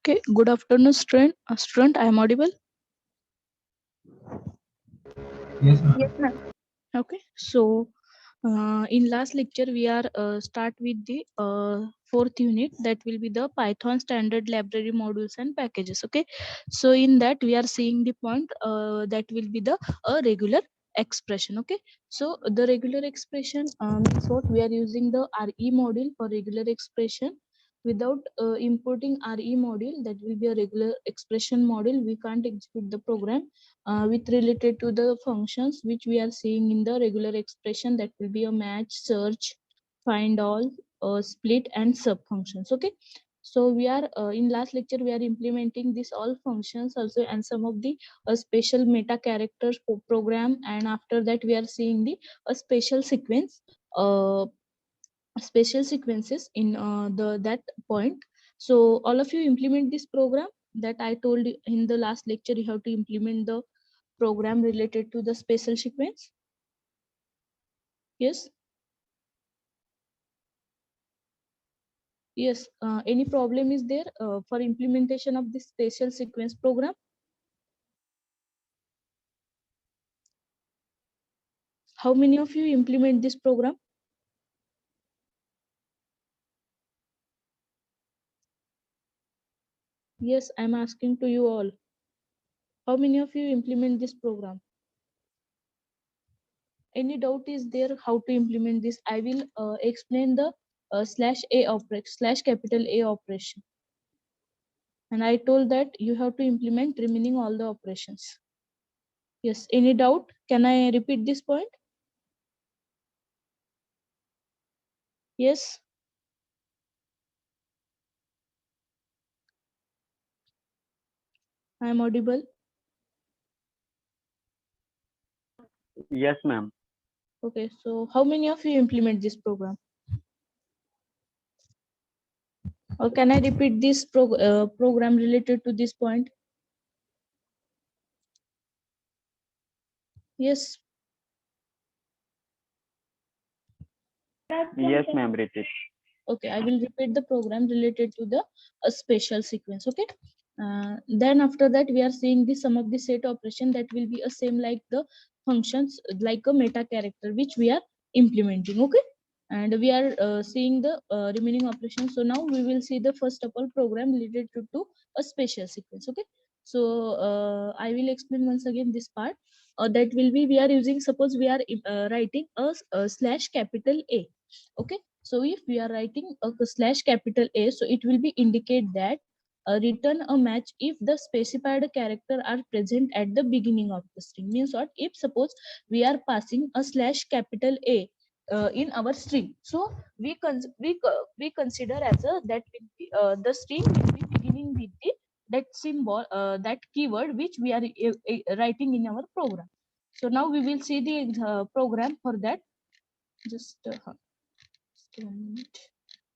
Okay, good afternoon, student. Student, I am audible. Yes, ma'am. Yes, ma'am. Okay, so in last lecture we are start with the fourth unit, that will be the Python standard library modules and packages. Okay, so in that we are seeing the point that will be the regular expression. Okay, so the regular expression means what? We are using the RE module for regular expression. Without importing RE module, that will be a regular expression module, we can't execute the program with related to the functions which we are seeing in the regular expression, that will be a match, search, find all, split and sub functions. Okay, so we are in last lecture we are implementing this all functions also, and some of the special meta characters program, and after that we are seeing the special sequence, special sequences in the that point. So all of you implement this program that I told you in the last lecture. You have to implement the program related to the spatial sequence. Yes, yes. Any problem is there for implementation of this spatial sequence program? How many of you implement this program? Yes, I'm asking to you all, how many of you implement this program? Any doubt is there how to implement this? I will explain the slash a operation, slash capital A operation, and I told that you have to implement remaining all the operations. Yes, any doubt? Can I repeat this point? Yes, I am audible. Yes, ma'am. Okay, so how many of you implement this program? Or can I repeat this program related to this point? Yes. Yes, ma'am. Repeat. Okay, I will repeat the program related to the spatial sequence. Okay. Then after that, we are seeing the sum of the set operation, that will be a same like the functions, like a meta character which we are implementing. Okay. And we are seeing the remaining operations. So now we will see the first of all program related to a spatial sequence. Okay. So I will explain once again this part. That will be, we are using, suppose we are writing a slash capital A. Okay, so if we are writing a slash capital A, so it will be indicate that return a match if the specified character are present at the beginning of the string. Means what? If suppose we are passing a slash capital A in our string, so we consider as a that will be, the string will be beginning with the that symbol, that keyword which we are writing in our program. So now we will see the program for that. Just 1 minute.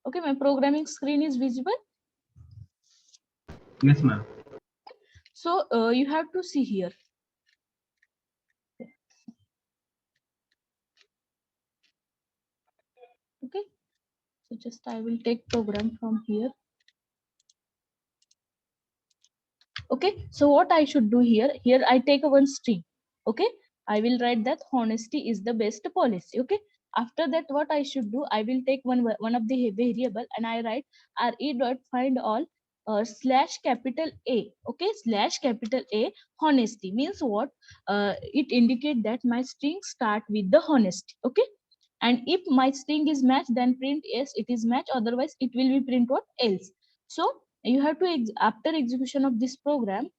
Okay, my programming screen is visible. Yes, ma'am. So you have to see here. Okay, so just I will take program from here. Okay, so what I should do here? Here I take a one string. Okay, I will write that honesty is the best policy. Okay, after that what I should do? I will take one of the variable and I write re dot find all slash capital A. Okay, slash capital A honesty means what? It indicate that my string start with the honesty. Okay, and if my string is match, then print yes it is match, otherwise it will be print what else. So you have to after execution of this program,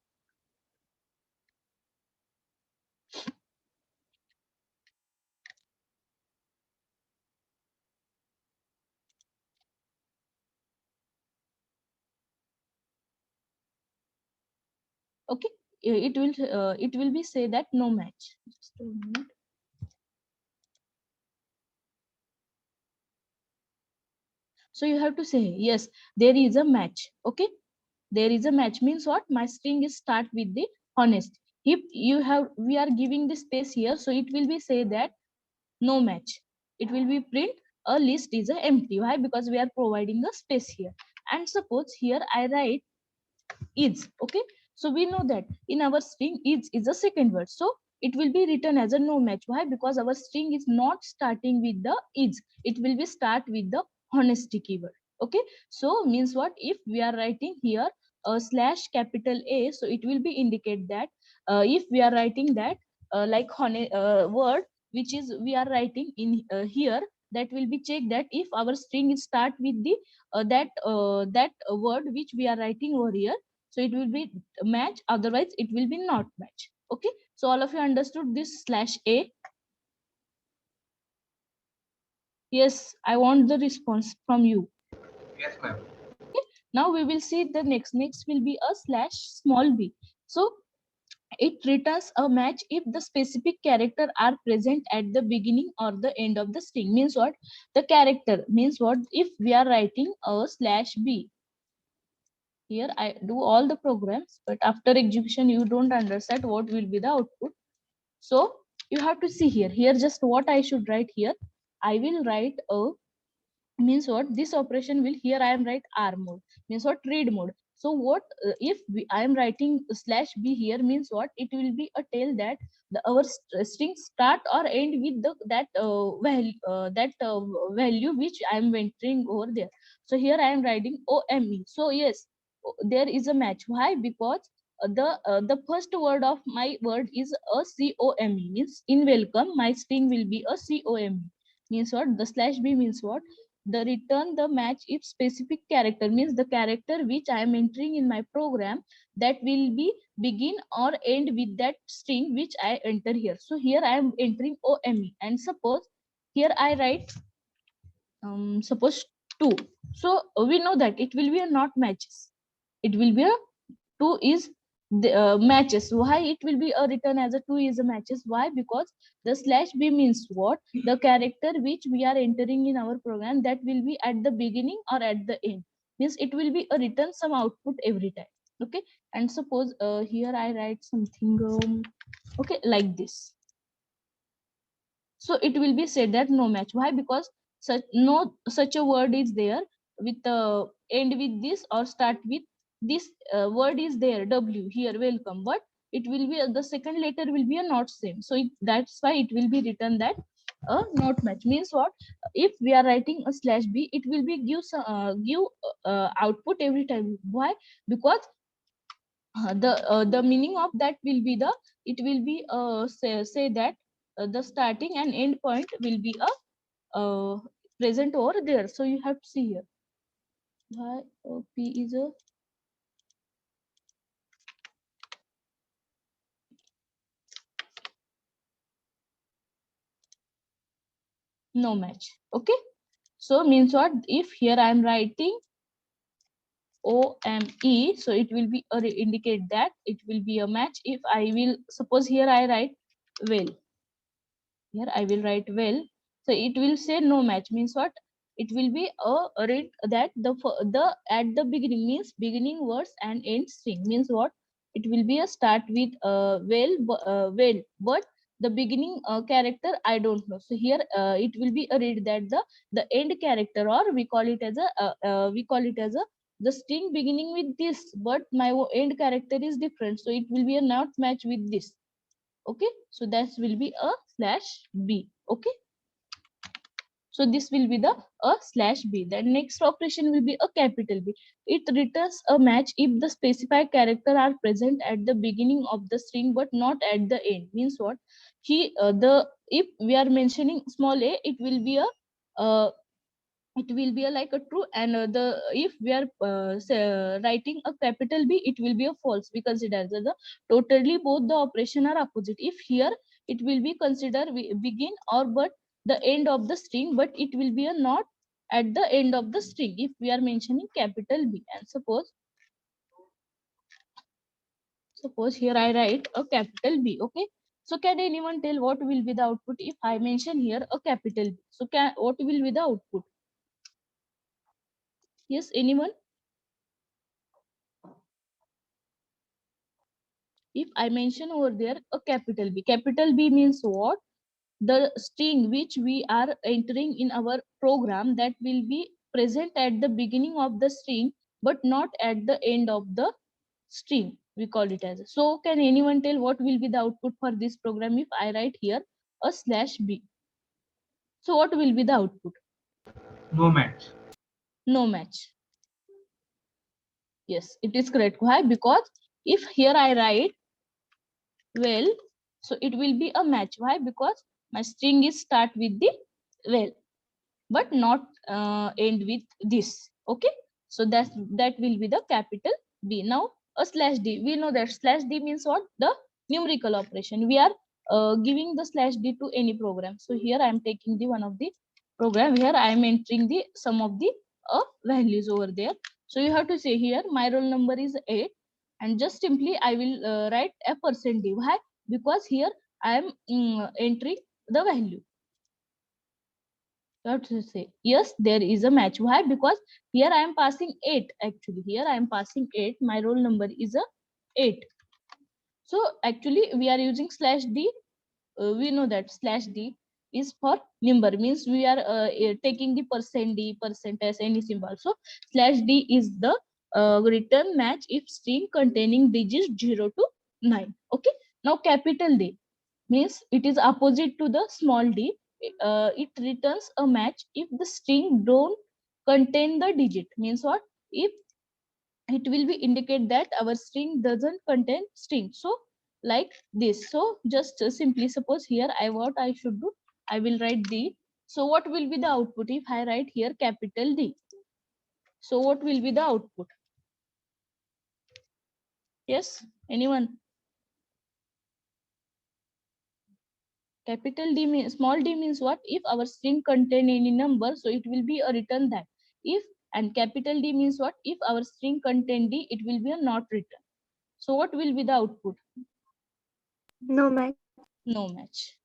okay, it will be say that no match. Just a minute. So you have to say yes there is a match. Okay, there is a match means what? My string is start with the honest. If you have, we are giving the space here, so it will be say that no match. It will be print a list is a empty. Why? Because we are providing a space here. And suppose here I write is. Okay, so we know that in our string is a second word, so it will be written as a no match. Why? Because our string is not starting with the is, it will be start with the honesty keyword. Okay, so means what? If we are writing here a slash capital A, so it will be indicate that if we are writing that like word which is we are writing in here, that will be checked that if our string is start with the that word which we are writing over here, so it will be match, otherwise it will be not match. Okay, so all of you understood this slash A? Yes, I want the response from you. Yes, ma'am. Now we will see the next will be a slash small b. So it returns a match if the specific character are present at the beginning or the end of the string. Means what? The character means what? If we are writing a slash b, here I do all the programs, but after execution you don't understand what will be the output. So you have to see here. Here just what I should write here. I will write a means what? This operation will here I am write R mode means what? Read mode. So what if I am writing slash b here means what? It will be a tell that our string start or end with the value which I am entering over there. So here I am writing OME. So yes, there is a match. Why? Because the first word of my word is a COME means in welcome my string will be a COME means what? The slash b means what? The return the match if specific character means the character which I am entering in my program that will be begin or end with that string which I enter here. So here I am entering OME and suppose here I write suppose 2. So we know that it will be a not matches. It will be a 2 is the matches. Why it will be a written as a 2 is a matches? Why? Because the slash b means what? The character which we are entering in our program that will be at the beginning or at the end, means it will be a return some output every time. Okay, and suppose here I write something okay like this. So it will be said that no match. Why? Because such a word is there with end with this or start with this word is there w here welcome, but it will be the second letter will be a not same. So that's why it will be written that a not match means what? If we are writing a slash b, it will be give output every time. Why? Because the meaning of that will be the it will be say that the starting and end point will be a present over there. So you have to see here why p is a no match. Okay, so means what? If here I am writing OME, so it will be indicate that it will be a match. If I will suppose here I write well, here I will write well, so it will say no match means what? It will be a read that the at the beginning means beginning words and end string means what? It will be a start with well, but the beginning character I don't know. So here it will be a read that the end character, or we call it as a the string beginning with this, but my end character is different, so it will be a not match with this. Okay, so that will be a slash b. Okay, so this will be the a slash b. Then next operation will be a capital B. It returns a match if the specified character are present at the beginning of the string but not at the end. Means what? He the if we are mentioning small a, it will be a it will be a, like a true, and the if we are writing a capital B, it will be a false. We consider the totally both the operation are opposite. If here it will be considered begin or but the end of the string, but it will be a not at the end of the string if we are mentioning capital B. And suppose here I write a capital B. Okay, so can anyone tell what will be the output if I mention here a capital B? So what will be the output? Yes, anyone? If I mention over there a capital B means what? The string which we are entering in our program that will be present at the beginning of the string, but not at the end of the string, we call it as. So can anyone tell what will be the output for this program if I write here a slash b? So what will be the output? No match. No match. Yes, it is correct. Why? Because if here I write well, so it will be a match. Why? Because my string is start with the well, but not end with this. Okay, so that will be the capital B. Now a slash d, we know that slash d means what? The numerical operation. We are giving the slash d to any program. So here I am taking the one of the program, here I am entering the sum of the values over there. So you have to say here my roll number is 8, and just simply I will write a percent d. Why? Because here I am entering the value. You have to say yes, there is a match. Why? Because here I am passing 8. Actually here I am passing 8, my roll number is a 8. So actually we are using slash d. We know that slash d is for number, means we are taking the percent d, percent s, any symbol. So slash d is the return match if string containing digits 0 to 9. Okay, now capital D means it is opposite to the small d. It returns a match if the string don't contain the digit, means what? If it will be indicate that our string doesn't contain string. So like this. So just simply suppose here I, what I should do, I will write d. So what will be the output if I write here capital D? So what will be the output? Yes, anyone? Capital D means, small d means what? If our string contain any number, so it will be a return that. If, and capital D means what? If our string contain d, it will be a not return. So what will be the output? No match. No match.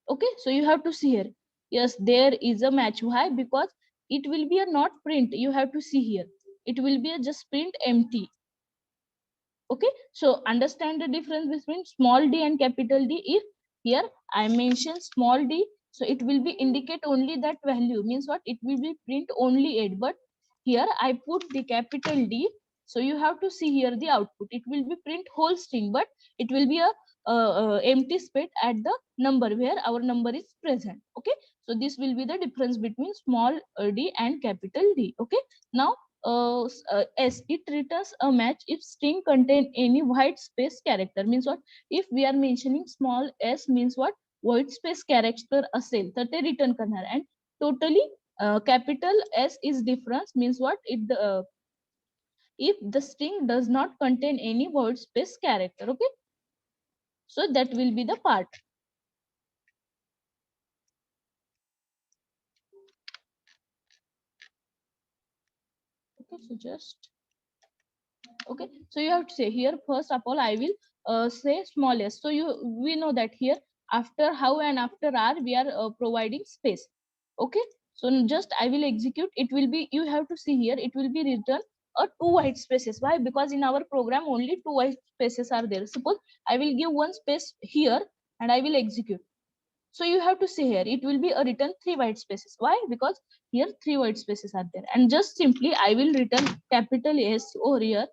Okay, so you have to see here. Yes, there is a match. Why? Because it will be a not print. You have to see here. It will be a just print empty. Okay, so understand the difference between small d and capital D. If here I mention small d, so it will be indicate only that value, means what? It will be print only 8. But here I put the capital D, so you have to see here the output. It will be print whole string, but it will be a empty space at the number where our number is present. Okay, so this will be the difference between small d and capital D. Okay, now S, it returns a match if string contain any white space character, means what? If we are mentioning small s, means what? White space character असेल तर ते return करणार. And totally capital S is difference, means what? If the string does not contain any white space character. Okay, so that will be the part. Okay, so just okay, so you have to say here first of all I will say smallest. So we know that here after how and after r we are providing space. Okay, so just I will execute. It will be, you have to see here, it will be written two white spaces. Why? Because in our program only two white spaces are there. Suppose I will give one space here and I will execute. So you have to see here, it will be a written three white spaces. Why? Because here three white spaces are there. And just simply I will return capital S over here.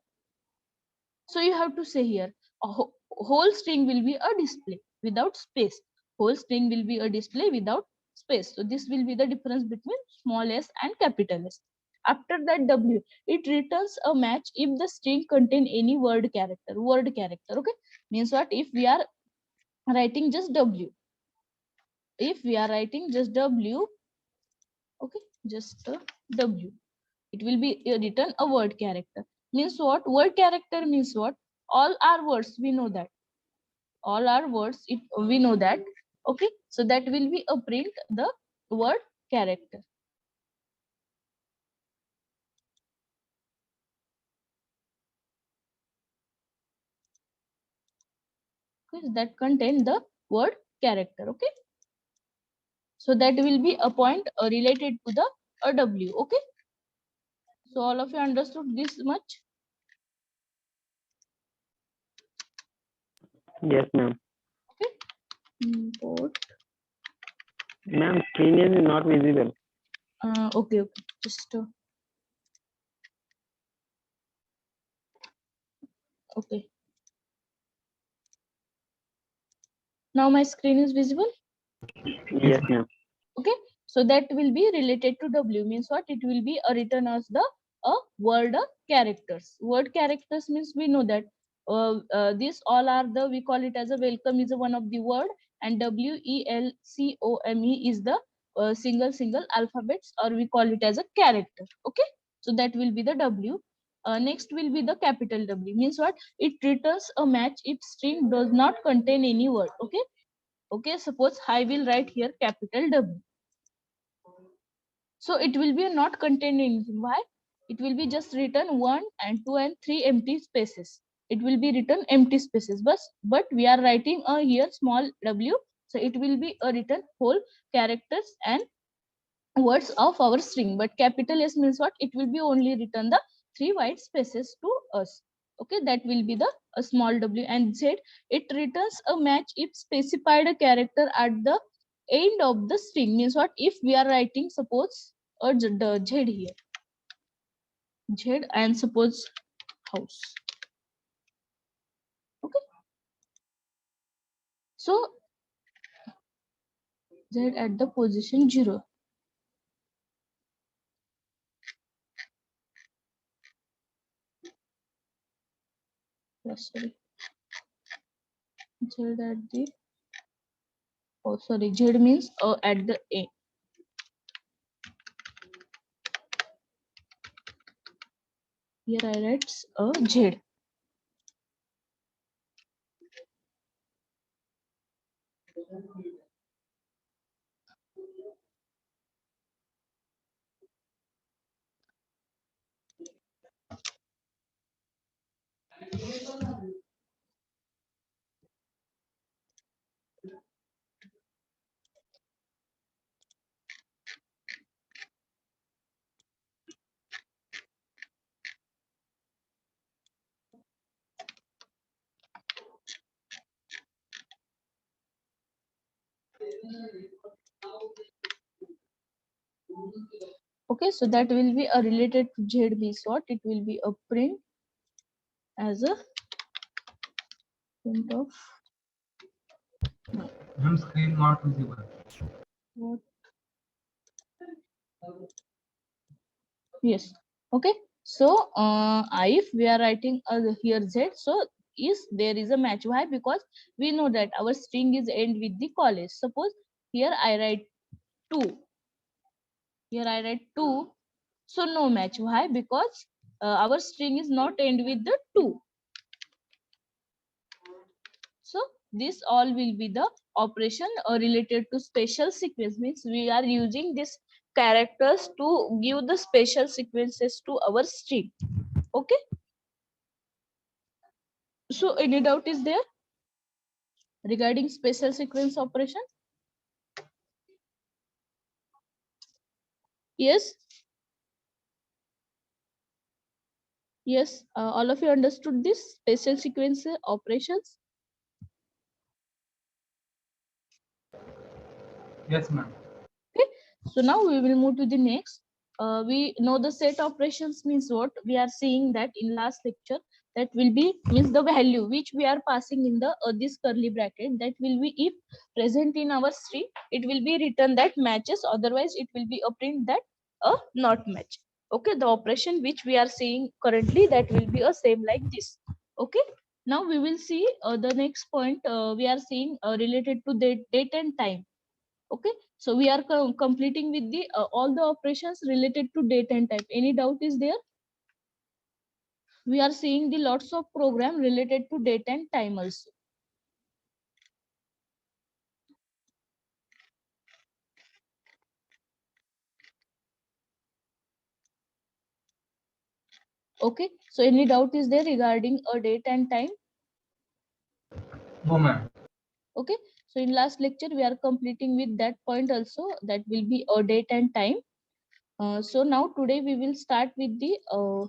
So you have to say here, whole string will be a display without space. Whole string will be a display without space. So this will be the difference between small s and capital S. After that W, it returns a match if the string contain any word character. Word character, okay? Means what? If we are writing just W. If we are writing just W, okay, just W. It will be written a word character. Means what? Word character means what? All our words, we know that. All our words, we know that. Okay, so that will be a print the word character. Okay, that contain the word character. Okay, so that will be a point related to the W. Okay, so all of you understood this much? Yes, ma'am. Okay, import. Ma'am, screen is not visible. Okay, just Okay. Now my screen is visible. Yes, ma'am. Okay, so that will be related to W, means what? It will be a written as the word characters. Word characters means we know that these all are the, we call it as a welcome is a one of the word, and WELCOME is the single alphabets, or we call it as a character. Okay, so that will be the W. Next will be the capital W, means what? It returns a match if string does not contain any word. Okay, okay, suppose I will write here capital W. So it will be not contained anything. Why? It will be just written 1 and 2 and 3 empty spaces. It will be written empty spaces. But we are writing a here small w. So it will be a written whole characters and words of our string. But capital S means what? It will be only written the 3 white spaces to us. Okay, that will be the a small w. And Z, it returns a match if specified a character at the end of the string, means what? If we are writing suppose the Z here, Z, and suppose house. Okay, so Z at the position 0. Yes, sorry, Z at the, oh sorry, Z means at the A. Here I write Z. Okay, so that will be a related to Z means what? It will be a print as a print of Ma'am, screen not visible. what? Yes. Okay. So if we are writing here Z, so is there is a match. Why? Because we know that our string is end with the college. Suppose here I write 2. Here I write 2. So no match. Why? Because our string is not end with the 2. So this all will be the operation related to special sequence, means we are using these characters to give the special sequences to our string. Okay. So any doubt is there regarding special sequence operation? Yes. Yes. All of you understood this special sequence operations? Yes, ma'am. Okay, so now we will move to the next. We know the set operations means what? We are seeing that in last lecture, that will be means the value which we are passing in the this curly bracket, that will be if present in our string, it will be written that matches, otherwise it will be a print that not match. Okay, the operation which we are seeing currently, that will be a same like this. Okay, now we will see the next point we are seeing related to the date and time. Okay, so we are completing with the all the operations related to date and time. Any doubt is there? We are seeing the lots of program related to date and time also. Okay, so any doubt is there regarding a date and time? No, ma'am. Okay, so in last lecture we are completing with that point also, that will be a date and time. So now today we will start with the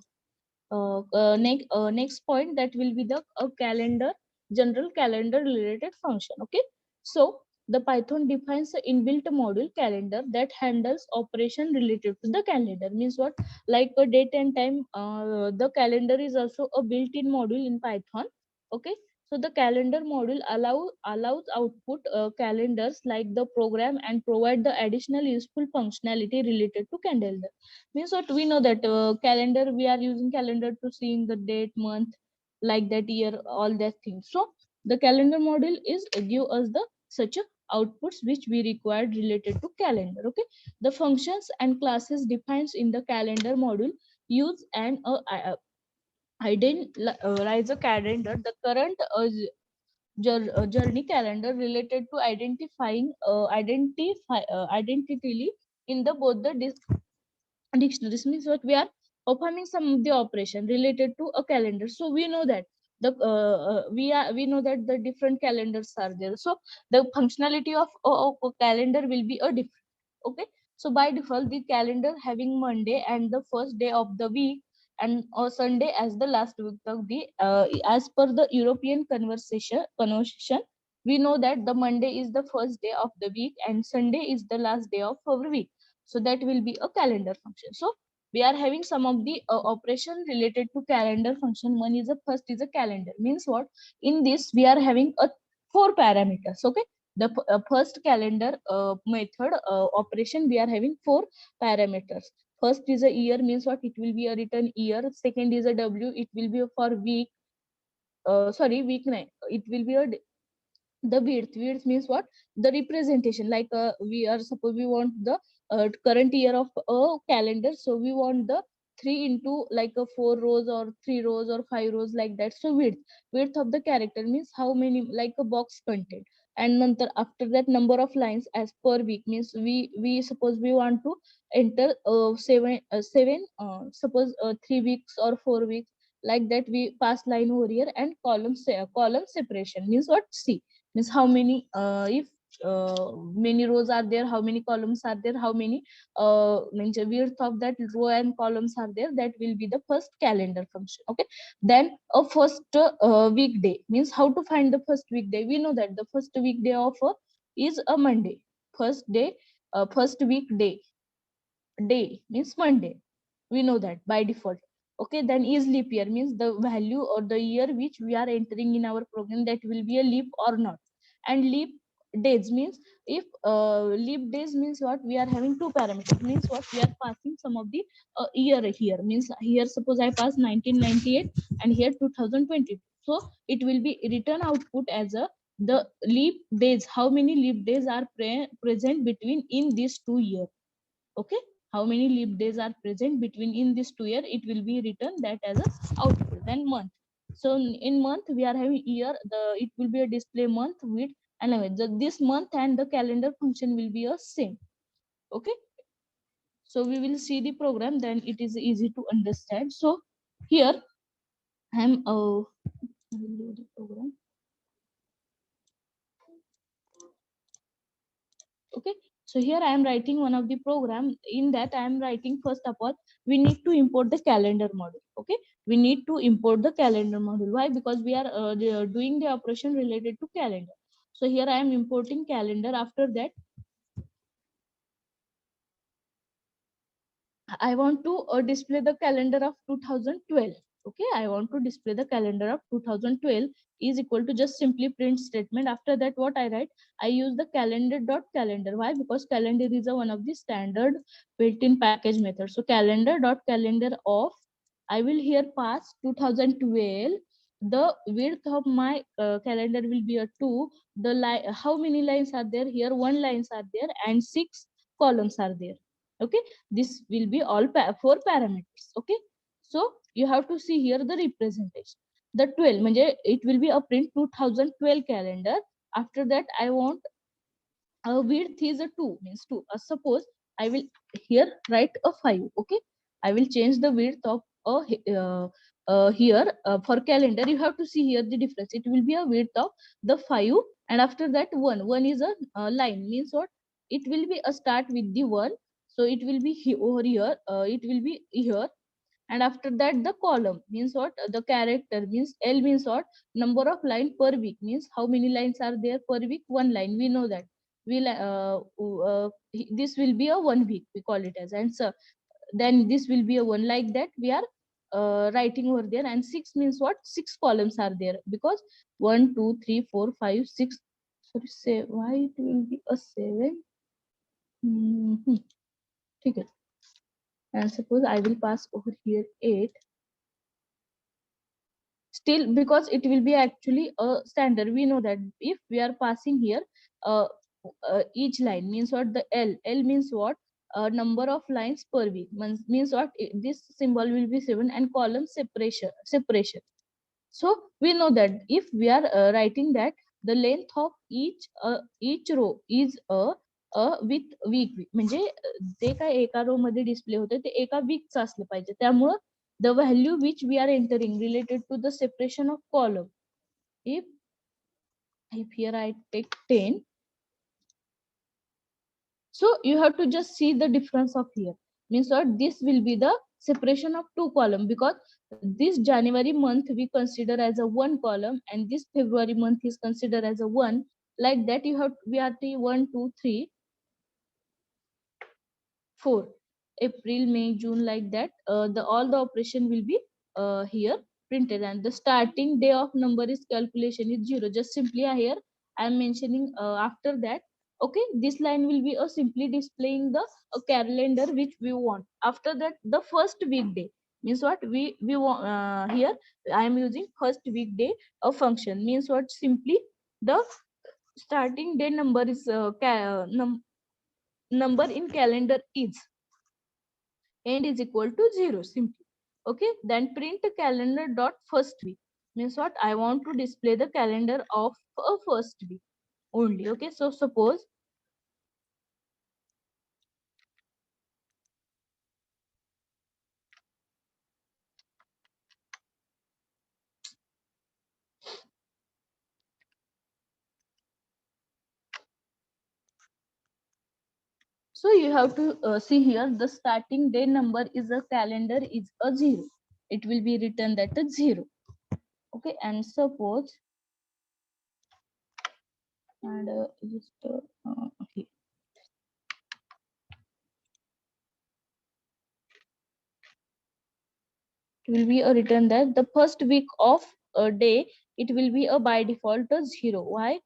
next point, that will be the calendar, general calendar related function. Okay, so the Python defines the inbuilt module calendar that handles operation related to the calendar. Means what? Like a date and time, the calendar is also a built-in module in Python. Okay, so the calendar module allows output calendars like the program and provide the additional useful functionality related to calendar. Means what? We know that calendar, we are using calendar to seeing the date, month, like that, year, all that things. So the calendar module is give us the such a outputs which we required related to calendar. Okay, the functions and classes defines in the calendar module use and identify a calendar, the current journey calendar related to identity in the both the dictionaries. Means what? We are performing some of the operation related to a calendar, so we know that we know that the different calendars are there, so the functionality of a calendar will be a different. Okay, so by default the calendar having Monday and the first day of the week, and or Sunday as the last week of the as per the European conversation, we know that the Monday is the first day of the week and Sunday is the last day of our week, so that will be a calendar function. So we are having some of the operation related to calendar function. One is a first is a calendar. Means what? In this we are having a four parameters. Okay, the first calendar method operation, we are having four parameters. First is a year. Means what? It will be a written year. Second is a W, it will be for week. Sorry, week nine, it will be a the width means what? The representation, like we are suppose we want the current year of a calendar, so we want the 3 into like a 4 rows or 3 rows or 5 rows, like that. So width of the character means how many, like a box content. And nantar, after that, number of lines as per week. Means we suppose we want to enter seven suppose 3 weeks or 4 weeks, like that we pass line over here. And column separation means what? C means how many if many rows are there, how many columns are there, how many means the width of that row and columns are there, that will be the first calendar function. Okay, then a first weekday means how to find the first weekday. We know that the first weekday of is a Monday. First day, first weekday, day means Monday, we know that by default. Okay, then is leap year means the value or the year which we are entering in our program, that will be a leap or not. And leap days means if leap days means what? We are having two parameters. Means what? We are passing some of the year here. Means here suppose I pass 1998 and here 2022, so it will be return output as a the leap days, how many leap days are present between in these 2 years. Okay, how many leap days are present between in this 2 year, it will be written that as a output. Then month, so in month we are having year, the it will be a display month with. And this month and the calendar function will be a same. Okay, so we will see the program, then it is easy to understand. So here I am I will do the program. Okay, so here I am writing one of the program. In that I am writing, first of all, we need to import the calendar module. Okay, we need to import the calendar module. Why? Because we are doing the operation related to calendar. So here I am importing calendar. After that I want to display the calendar of 2012. Okay, I want to display the calendar of 2012 is equal to just simply print statement. After that, what I write? I use the calendar dot calendar. Why? Because calendar is one of the standard built-in package methods. So calendar dot calendar of, I will here pass 2012. The width of my calendar will be a 2. The line, how many lines are there? Here 1 lines are there and 6 columns are there. Okay, this will be all four parameters. Okay, so you have to see here the representation. The 12 manje, it will be a print 2012 calendar. After that I want width is a 2 means 2. Suppose I will here write a 5. Okay, I will change the width of here for calendar. You have to see here the difference. It will be a width of the 5, and after that 1 is a line. Means what? It will be a start with the 1, so it will be over here, it will be here. And after that the column means what? The character means L means what? Number of line per week. Means how many lines are there per week? 1 line, we know that. this will be a 1 week, we call it as, and so then this will be a one, like that we are writing over there. And 6 means what? 6 columns are there, because 1 2 3 4 5 6. Sorry, say why it will be a 7. Okay. And suppose I will pass over here 8. Still, because it will be actually a standard, we know that if we are passing here uh, each line means what? The L means what? Number of lines per week, means what? This symbol will be 7, and column separation. So we know that if we are writing that the length of each row is a with week, म्हणजे जे काय एका रो मध्ये display होते ते एका वीकचं असलं पाहिजे. त्यामुळं the value which we are entering related to the separation of column, if here I take 10, so you have to just see the difference of here, means what? This will be the separation of 2 column, because this January month we consider as a 1 column, and this February month is considered as a 1, like that you have, we are the 1 2 3 4, April, May, June, like that. The all the operation will be here printed, and the starting day of number is calculation is 0. Just simply here I am mentioning after that. Okay, this line will be simply displaying the calendar which we want. After that, the first weekday means what? We want here I am using first weekday a function, means what? Simply the starting day number is number in calendar is end is equal to 0, simply. Okay, then print calendar dot first week, means what? I want to display the calendar of a first week only. Okay, so suppose so you have to see here the starting day number is a calendar is a 0. It will be written that a 0. Okay, and suppose and just okay. It will be a written that the first week of a day, it will be a by default a 0. Why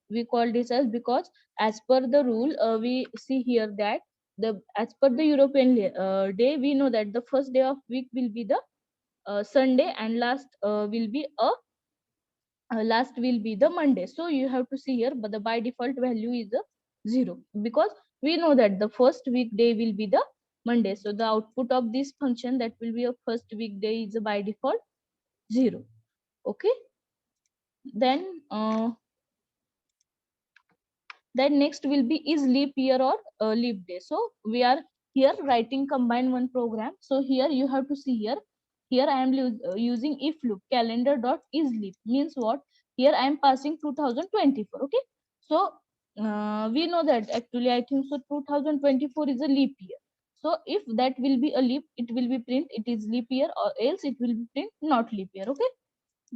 we call this as? Because as per the rule we see here that the as per the European day, we know that the first day of week will be the Sunday, and last will be a last will be the Monday. So you have to see here, but the by default value is a 0, because we know that the first weekday will be the Monday. So the output of this function, that will be a first weekday, is a by default 0. Okay, then next will be is leap year or leap day. So we are here writing combine one program. So here you have to see here. Here I am using if loop calendar dot is leap, means what? Here I am passing 2024. Okay, so we know that actually I think so 2024 is a leap year. So if that will be a leap, it will be print it is leap year, or else it will be print not leap year. Okay,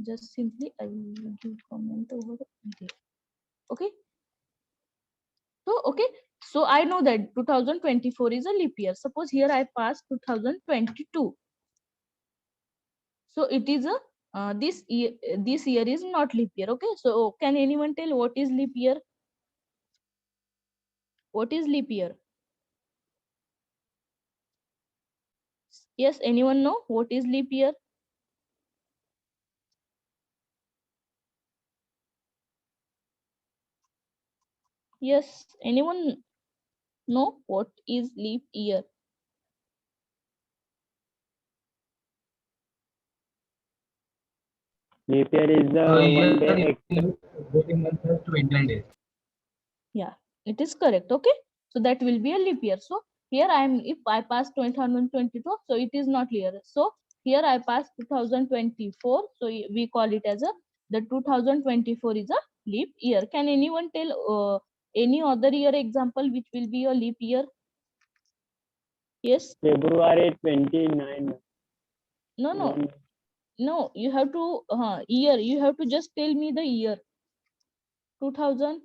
just simply I will give comment over here. Okay, so okay, so I know that 2024 is a leap year. Suppose here I pass 2022. So it is a this year is not leap year. Okay, so can anyone tell what is leap year? What is leap year? Yes, anyone know what is leap year? Yes, anyone know what is leap year? Leap year is the So one here day it extra. is every month has 29 days. Yeah, it is correct. Okay, so that will be a leap year. So here I am, if I pass 2022, so it is not year. So here I pass 2024, so we call it as a the 2024 is a leap year. Can anyone tell any other year example which will be a leap year? Yes. February 29. No, no, One, no, you have to year, you have to just tell me the year. 2000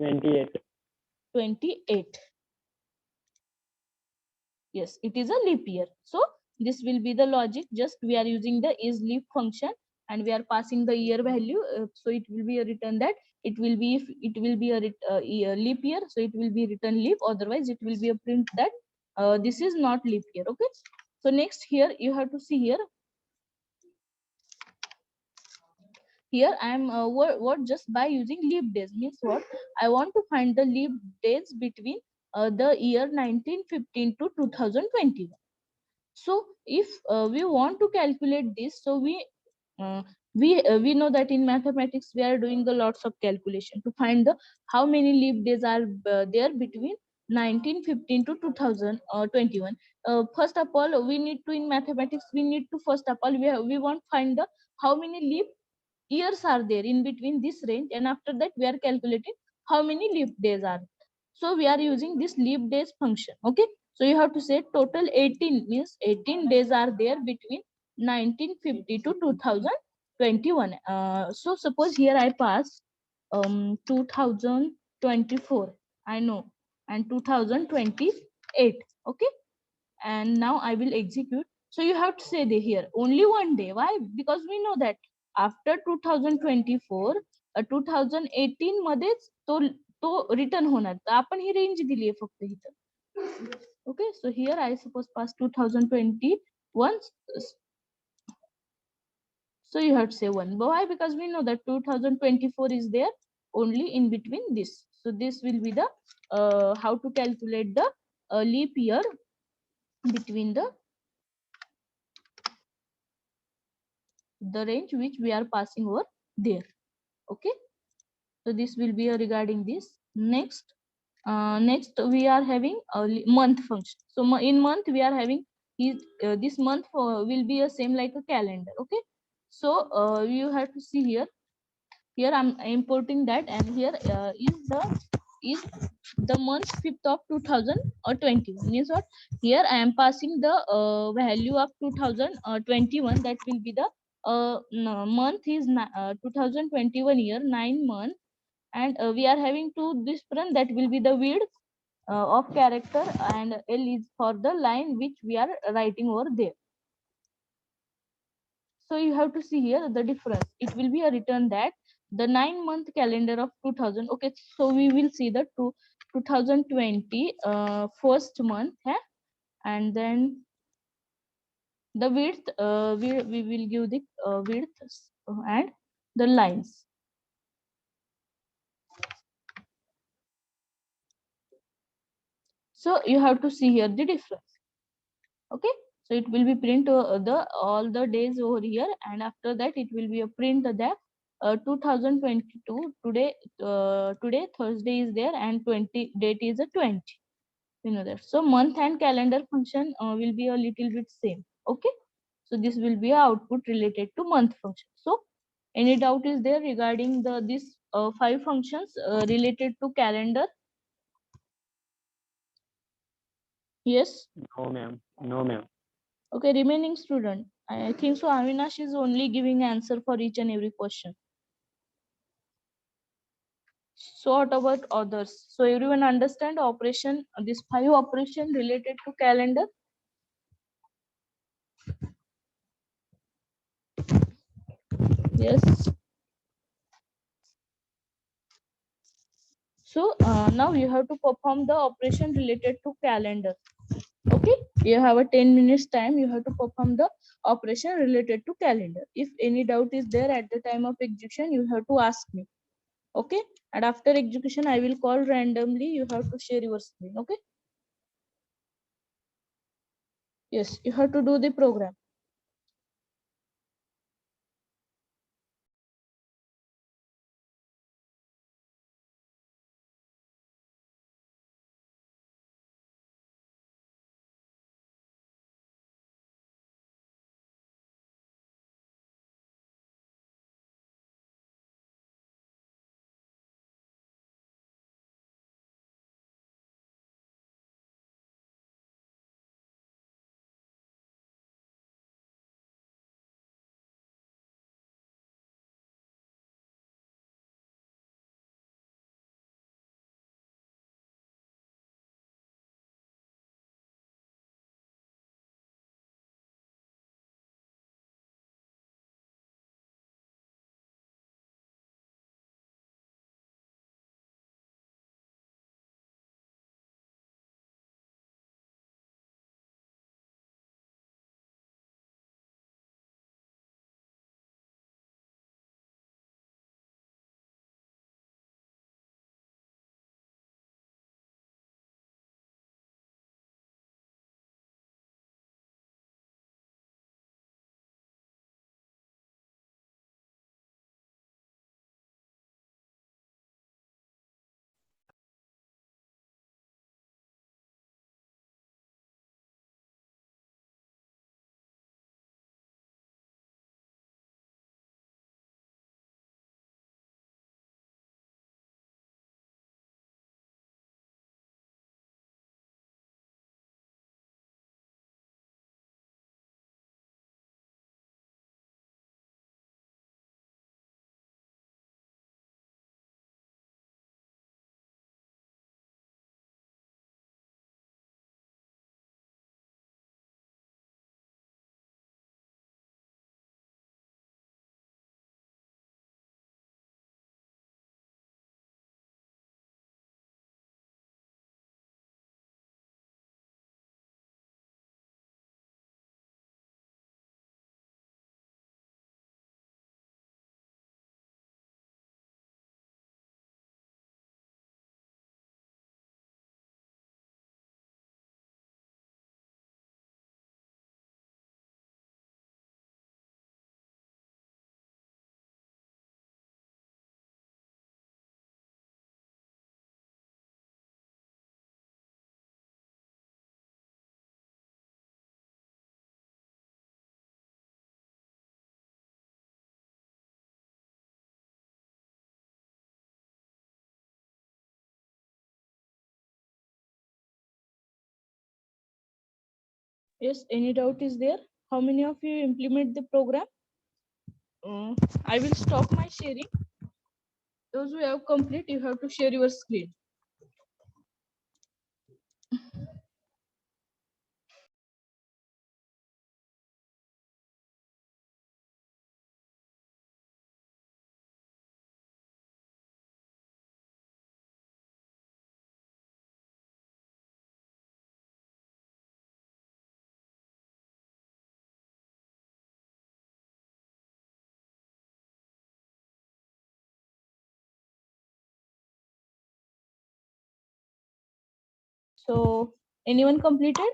28. 28. Yes, it is a leap year. So this will be the logic. Just we are using the is leap function and we are passing the year value. So it will be a return that it will be, if it will be a leap year, so it will be return leap. Otherwise, it will be a print that this is not leap year. Okay. So next here you have to see here. Here I am what just by using leap days means what? I want to find the leap days between the year 1915 to 2021. So if we want to calculate this, so uh, we know that in mathematics we are doing a lots of calculation to find the how many leap days are there between 1915 to 2021. First of all, we need to, in mathematics we need to, first of all we want find the how many leap years are there in between this range, and after that we are calculating how many leap days are there. So we are using this leap days function. Okay, so you have to say total 18 means 18 days are there between 1950 to 2021. So suppose here I pass 2024, I know, and 2028. Okay, and now I will execute. So you have to say the here only one day. Why? Because we know that after 2024 2018 मध्येच तो return होणार, तर आपण ही range दिली आहे फक्त इथं. Okay, so here I suppose pass 2021. So you have to say one. But why? Because we know that 2024 is there only in between this. So this will be the how to calculate the leap year between the range which we are passing over there. Okay, so this will be regarding this. Next we are having a month function. So in month we are having this month will be a same like a calendar. Okay, so you have to see here. Here I'm importing that, and here is the month 5th of 2021 means what? Here I am passing the value of 2021. That will be the no, month is 2021 year 9 months, and we are having two different, that will be the width of character, and L is for the line which we are writing over there. So you have to see here the difference. It will be a return that the 9-month calendar of 2000. Okay, so we will see the 2020 first month, and then the width we will give the width and the lines. So you have to see here the difference. Okay, so it will be print the all the days over here, and after that it will be a print the 2022 today Thursday is there, and 20 date is a 20. You know that. So month and calendar function will be a little bit same. Okay, so this will be a output related to month function. So any doubt is there regarding the this 5 functions related to calendar? Yes. No, ma'am. No, ma'am. Okay, remaining student. I think so Avinash is only giving answer for each and every question. So what about others? So everyone understand operation, this 5 operation related to calendar? Yes. So now you have to perform the operation related to calendar. Okay, you have a 10 minutes time. You have to perform the operation related to calendar. If any doubt is there at the time of execution, you have to ask me. Okay, and after execution I will call randomly. You have to share your screen. Okay, yes, you have to do the program. Yes, any doubt is there? How many of you implement the program? I will stop my sharing. Those who have complete, you have to share your screen. So, anyone completed?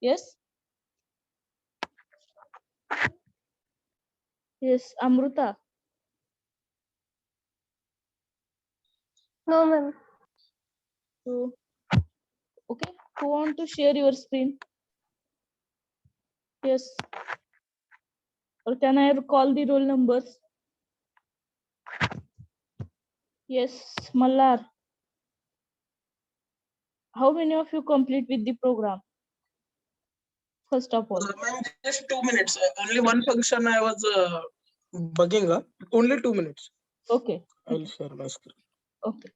Yes? Yes, Amruta. No, ma'am. So, okay, who want to share your screen? Yes. Or can I call the roll numbers? Yes, Mallar. How many of you complete with the program? First of all. Ma'am, just 2 minutes. Only one function I was bugging up. Only 2 minutes. Okay. I'll share my screen. Okay.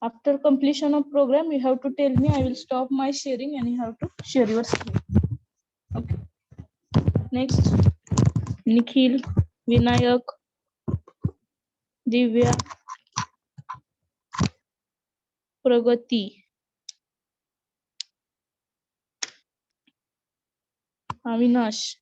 After completion of program, you have to tell me. I will stop my sharing and you have to share your screen. Okay. Next, Nikhil, Vinayak, Divya, Pragati, Avinash.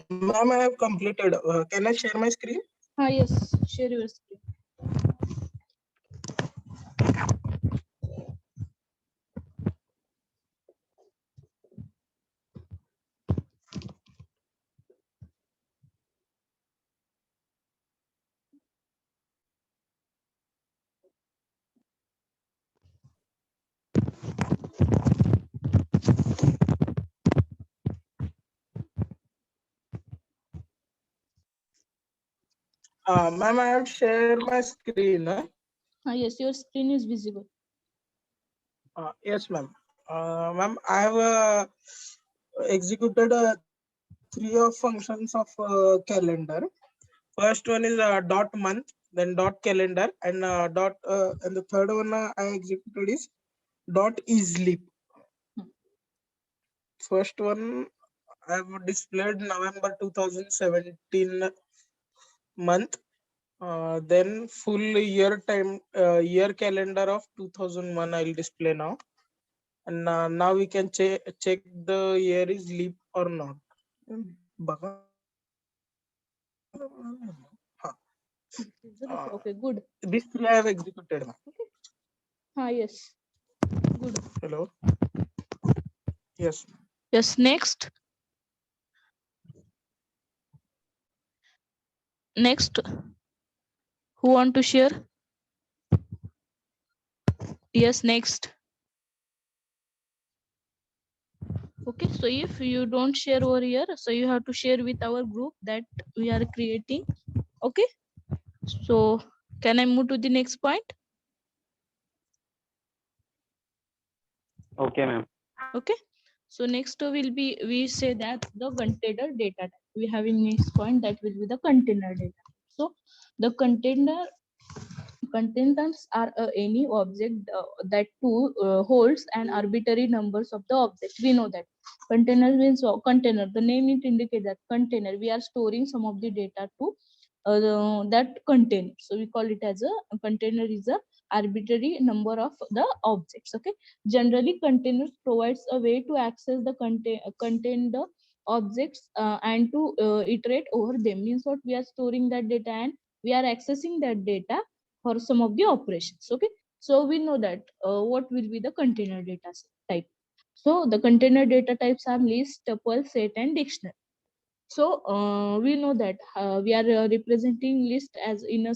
Ma'am, I have completed. Can I share my screen? Yes, share your screen. Ma'am, I have shared my screen. Yes, your screen is visible. Yes, ma'am. Ma'am, I have executed three of functions of calendar. First one is dot month, then dot calendar, and and the third one I executed is dot sleep. First one I have displayed November 2017 month. Then full year time year calendar of 2001 I'll display now. And now we can check the year is leap or not. बघा. हा. Okay, good. This three I have executed. Yes, good. Hello. Yes. Yes, next. Next, who want to share? Yes, next. Okay, so if you don't share over here, so you have to share with our group that we are creating. Okay, so can I move to the next point? Okay, ma'am. Okay, so next will be, we say that the container data type. We have in next point that will be the container data. So the containers are any object that holds an arbitrary numbers of the object. We know that container means container. The name it indicates that container. We are storing some of the data to that contain. So we call it as a container is a arbitrary number of the objects. Okay. Generally, containers provides a way to access the contain the objects and to iterate over them. Means what, we are storing that data and we are accessing that data for some of the operations. Okay, so we know that what will be the container data type. So the container data types are list, tuple, set, and dictionary. So we know that we are representing list as in a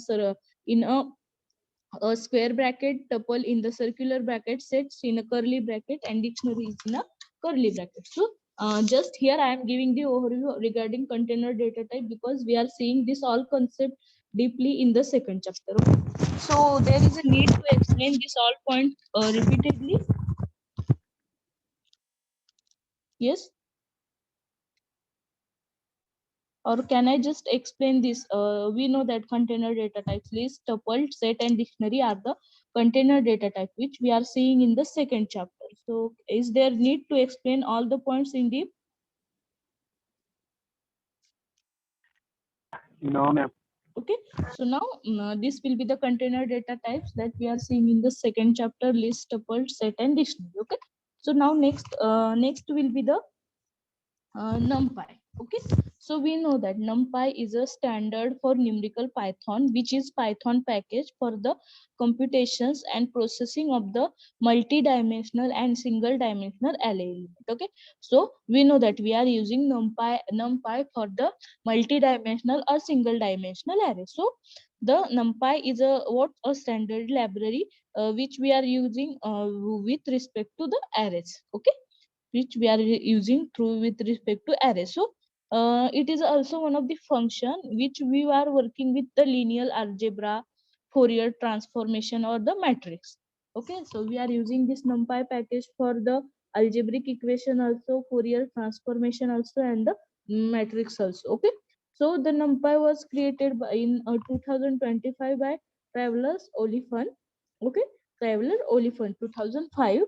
square bracket, tuple in the circular bracket, sets in a curly bracket, and dictionary is in a curly bracket. So just here I am giving the overview regarding container data type because we are seeing this all concept deeply in the second chapter. Okay? So there is a need to explain this all point repeatedly. Yes. Or can I just explain this? We know that container data types list, tuple, set, and dictionary are the container data type which we are seeing in the second chapter. So is there need to explain all the points in the? No, ma'am. Okay. So now this will be the container data types that we are seeing in the second chapter: list, tuple, set, and dictionary. Okay. So now next will be the numpy. Okay, so we know that numpy is a standard for numerical python, which is python package for the computations and processing of the multi-dimensional and single dimensional array element. Okay, so we know that we are using numpy for the multi-dimensional or single dimensional array. So the numpy is a standard library which we are using with respect to the arrays. Okay, which we are using through with respect to array. So it is also one of the function which we are working with the linear algebra, Fourier transformation, or the matrix. Okay, so we are using this numpy package for the algebraic equation also, Fourier transformation also, and the matrix also. Okay, so the numpy was created in 2025 by Travelers Oliphant. Okay, Traveler Oliphant 2005,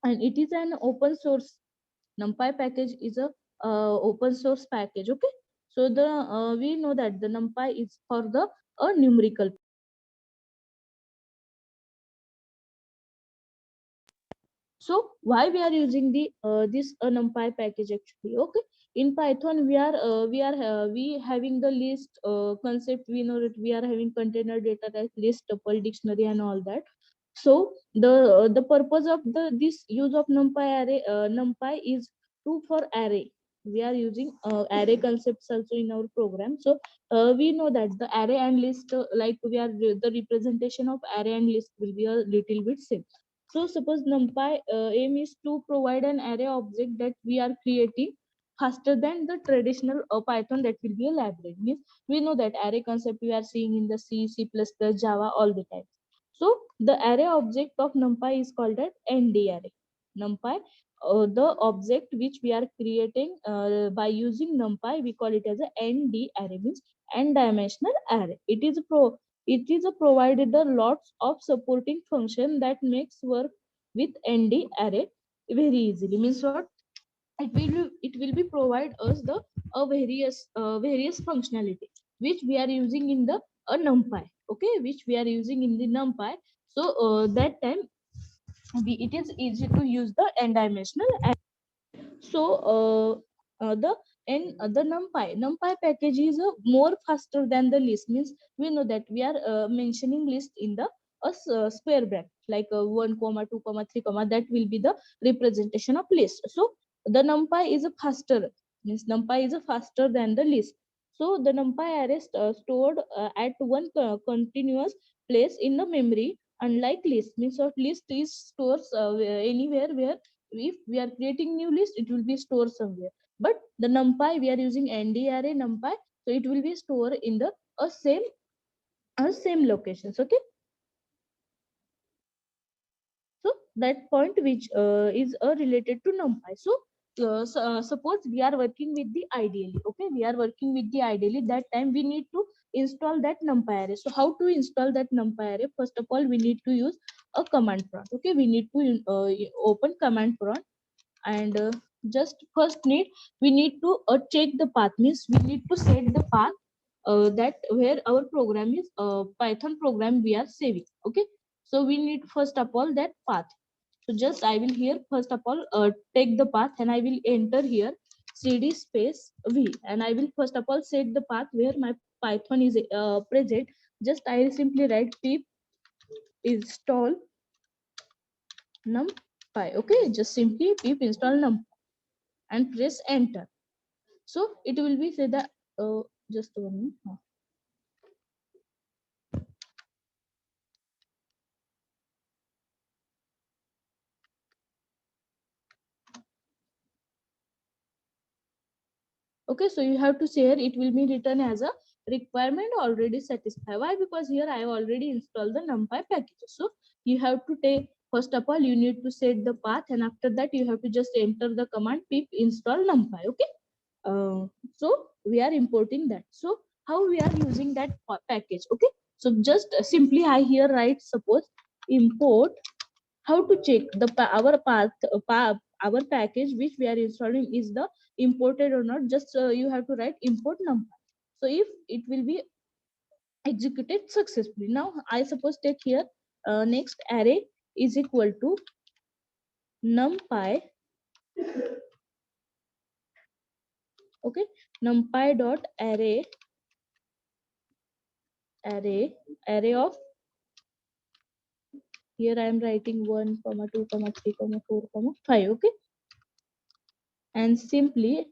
and it is an open source. Numpy package is a open source package. Okay, so the we know that the numpy is for the numerical. So why we are using the this numpy package actually? Okay, in python we having the list concept. We know that we are having container data type, list, tuple, dictionary, and all that. So the purpose of the this use of numpy is to for array. We are using array concepts also in our program. So we know that the array and list like we are the representation of array and list will be a little bit same. So suppose numpy aim is to provide an array object that we are creating faster than the traditional Python that will be a library. Means we know that array concept we are seeing in the C, C++, Java all the time. So the array object of NumPy is called as ND array. NumPy, the object which we are creating by using NumPy, we call it as a ND array, means n-dimensional array. It is a provided the lots of supporting function that makes work with ND array very easily. Means what? It will be provide us the various functionality which we are using in the NumPy. Okay, which we are using in the NumPy. So that time it is easy to use the n-dimensional. So the NumPy package is more faster than the list. Means we know that we are mentioning list in the square bracket, like 1 comma 2 comma 3 comma, that will be the representation of list. So the NumPy is a faster, means NumPy is a faster than the list. So the NumPy array stored at one continuous place in the memory, unlike list. Means what? List is stores anywhere where if we are creating new list, it will be stored somewhere. But the NumPy, we are using ND array NumPy, so it will be stored in the same locations. Okay, so that point which is related to NumPy. So suppose we are working with the ideally. Okay, we are working with the ideally. That time we need to install that NumPy array. So how to install that NumPy array? First of all, we need to use a command prompt. Okay, we need to open command prompt, and just first we need to check the path. Means we need to set the path that where our program is Python program we are saving. Okay, so we need first of all that path. So just I will here first of all take the path, and I will enter here cd space v, and I will first of all set the path where my Python is present. Just I will simply write pip install numpy. Okay, just simply pip install numpy and press enter. So it will be say that just 1 minute. Okay, so you have to share, it will be written as a requirement already satisfied. Why? Because here I have already installed the NumPy package. So you have to take, first of all, you need to set the path, and after that you have to just enter the command pip install NumPy. Okay, so we are importing that. So how we are using that package? Okay, so just simply I here write, suppose import. How to check the our path our package which we are installing is the imported or not? Just you have to write import NumPy. So if it will be executed successfully. Now I suppose take here next array is equal to NumPy. Okay, NumPy dot array of, here I am writing 1 comma 2 comma 3 comma 4 comma 5. Okay, and simply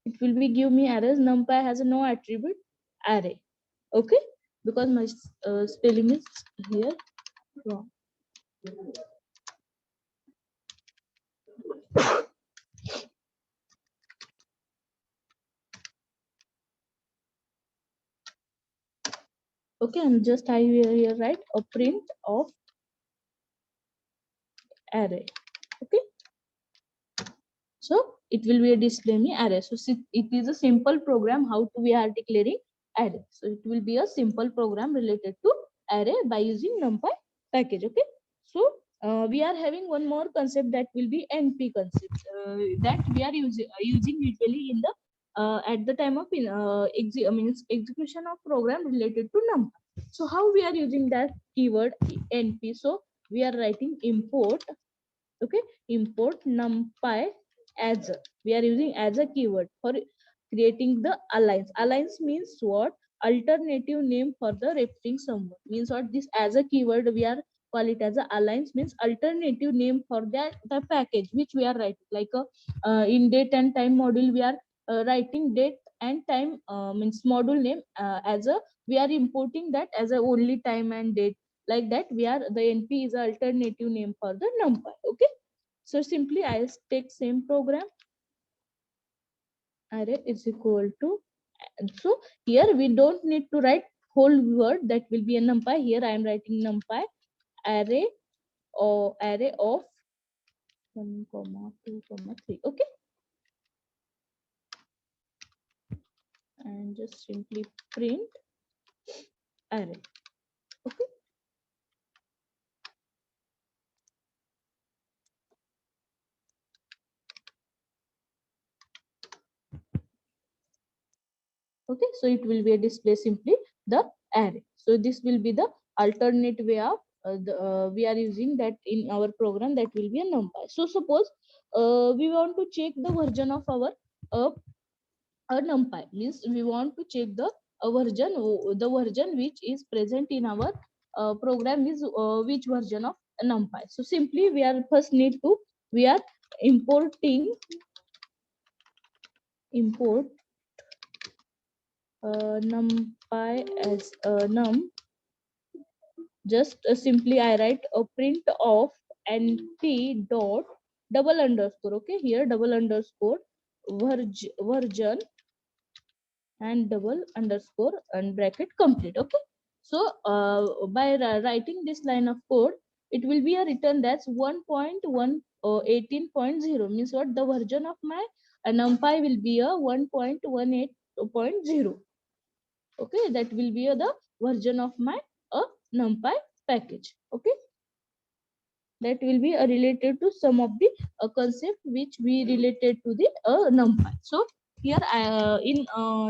it will be give me errors. NumPy has no attribute array. Okay, because my spelling is here wrong. Okay, and just I here write a print of array. Okay, so it will be a display me array. So it is a simple program how to we are declaring array. So it will be a simple program related to array by using NumPy package. Okay, so we are having one more concept that will be NP concept that we are using usually in the at the time of means execution of program related to NumPy. So how we are using that keyword NP? So we are writing import. Okay, import NumPy as a, we are using as a keyword for creating the alliance means what? Alternative name for the referring someone. Means what? This as a keyword we are call it as a alliance, means alternative name for that the package which we are writing. Like in date and time module we are writing date and time means module name as a, we are importing that as a only time and date. Like that we are, the NP is a alternative name for the NumPy. Okay, so simply I'll take same program array is equal to, so here we don't need to write whole word, that will be a numpy. Here I am writing numpy array or array of 1 comma 2 comma 3. Okay, and just simply print array. Okay, okay, so it will be a display simply the array. So this will be the alternate way of we are using that in our program, that will be a numpy. So suppose we want to check the version of our uh, numpy, means we want to check the the version which is present in our program is which version of numpy. So simply we are first need to, we are importing import numpy as num. Just simply I write a print of np dot double underscore. Okay, here double underscore version and double underscore and bracket complete. Okay, so by writing this line of code, it will be a return that's 1.18.0, means what, the version of my numpy will be a 1.18.0. Okay, that will be the version of my numpy package. Okay, that will be related to some of the concept which we related to the numpy. So here in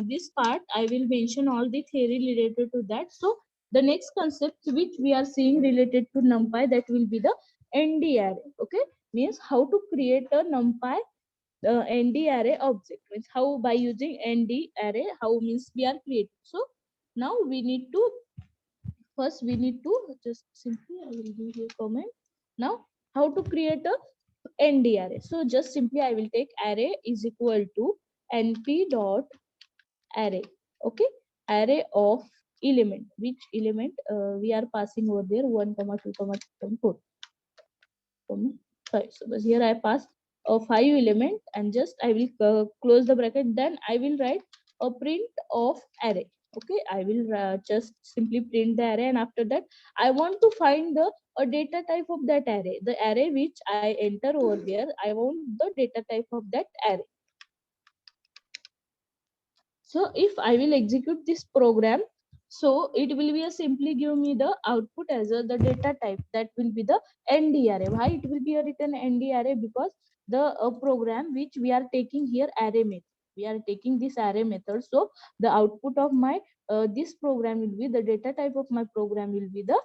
this part I will mention all the theory related to that. So the next concept which we are seeing related to numpy, that will be the nd array. Okay, means how to create a numpy nd array object, means how by using nd array, how means we are creating. So now we need to, first we need to just simply, I will give you a comment. Now how to create a nd array? So just simply I will take array is equal to np dot array. Okay, array of element, which element we are passing over there, 1 comma 2 comma 3 comma 4 comma 5. So but here I pass a 5 element, and just I will close the bracket, then I will write a print of array. Okay, I will just simply print the array, and after that I want to find the a data type of that array, the array which I enter over there, I want the data type of that array. So if I will execute this program, so it will be a simply give me the output as the data type, that will be the nd array. Why it will be a written nd array? Because the program which we are taking here array method, we are taking this array method. So the output of my this program will be, the data type of my program will be the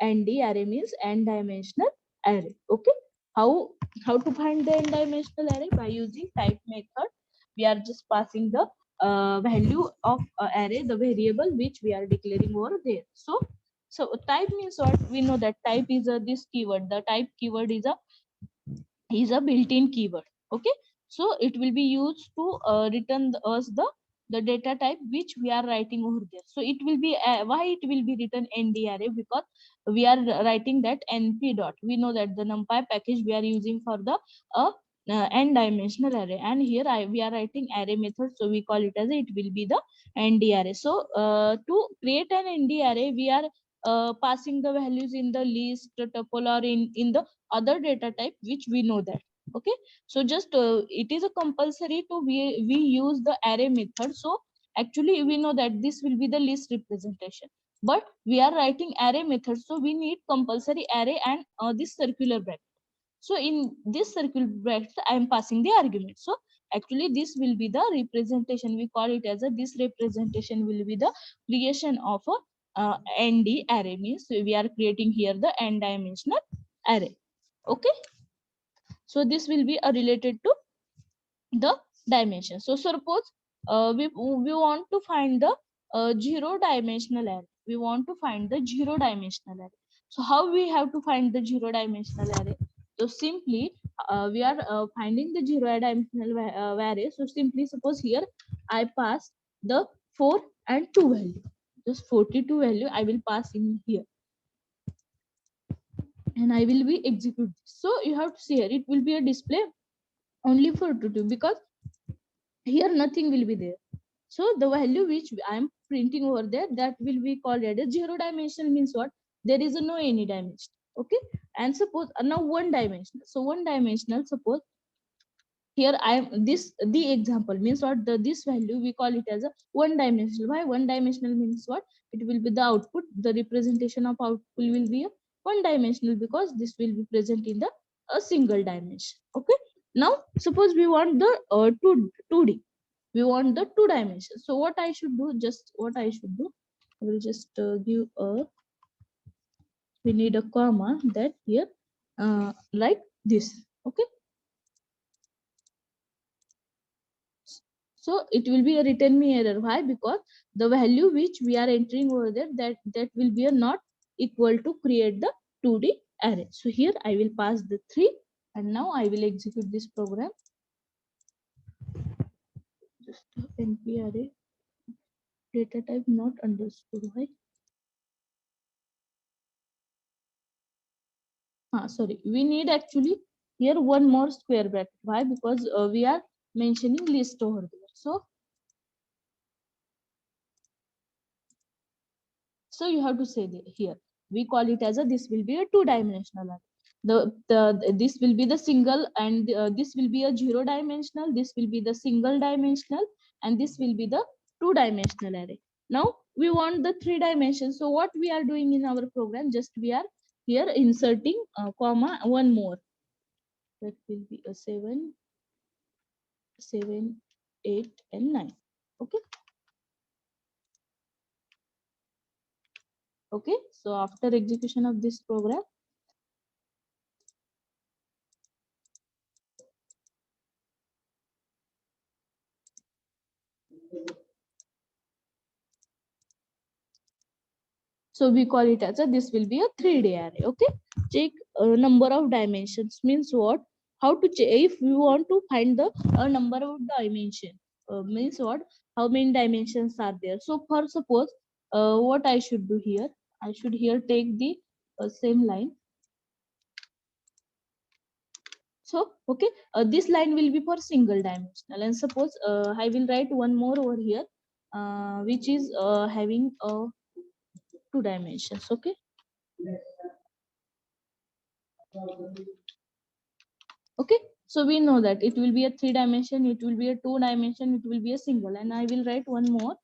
nd array, means n dimensional array. Okay, how to find the n dimensional array? By using type method, we are just passing the value of array, the variable which we are declaring over there. So type means what? We know that type is this keyword. The type keyword is a built-in keyword. Okay, so it will be used to return us the data type which we are writing over there. So it will be why it will be written nd array? Because we are writing that np dot, we know that the numpy package we are using for the uh, n dimensional array, and here we are writing array method, so we call it as it will be the nd array. So to create an nd array, we are passing the values in the list, tuple, or in the other data type which we know that. Okay, so just it is a compulsory to we use the array method. So actually we know that this will be the list representation, but we are writing array method, so we need compulsory array and this circular bracket. So in this circular bracket I am passing the argument. So actually this will be the representation, we call it as a, this representation will be the creation of a nd array, means we are creating here the n dimensional array. Okay, so this will be related to the dimension. So suppose we want to find the zero dimensional array. We want to find the zero dimensional array. So how we have to find the zero dimensional array? So simply we are finding the zero dimensional array. So simply suppose here I pass the 4 and 2 value. Just 42 value I will pass in here, and I will be execute this. So you have to see here, it will be a display only for 2 because here nothing will be there. So the value which I am printing over there, that will be called as a zero dimensional. Means what? There is no any dimension. Okay. And suppose now one dimensional. So one dimensional, suppose here I am this the example means what, this value we call it as a one dimensional. Why one dimensional? Means what? It will be the output, the representation of output will be a one dimensional, because this will be present in the a single dimension. Okay. Now suppose we want the 2D, we want the two dimensions. So what I should do, just what I should do, I will just give a, we need a comma, that here like this. Okay. So it will be a return me error. Why? Because the value which we are entering over there, that will be a not equal to create the 2D array. So here I will pass the 3, and now I will execute this program. Just np array data type not understood. Why? Sorry, we need actually here one more square bracket. Why? Because we are mentioning list over there. So you have to say here we call it as a, this will be a two-dimensional array. This will be the single, and this will be a zero dimensional. This will be the single dimensional, and this will be the two-dimensional array. Now we want the three dimensions. So what we are doing in our program, just we are here inserting comma one more. That will be a 7, 7, 8, and 9. Okay. Okay. So after execution of this program, so we call it as a, this will be a 3D array. Okay. Check number of dimensions means what? How to check if we want to find the number of dimension, means what? How many dimensions are there? So for suppose what I should do here, I should here take the same line. So okay, this line will be for single dimensional, and suppose I will write one more over here, which is having two dimensions. Okay. Okay. So we know that it will be a 3-dimension, it will be a 2-dimension, it will be a single, and I will write one more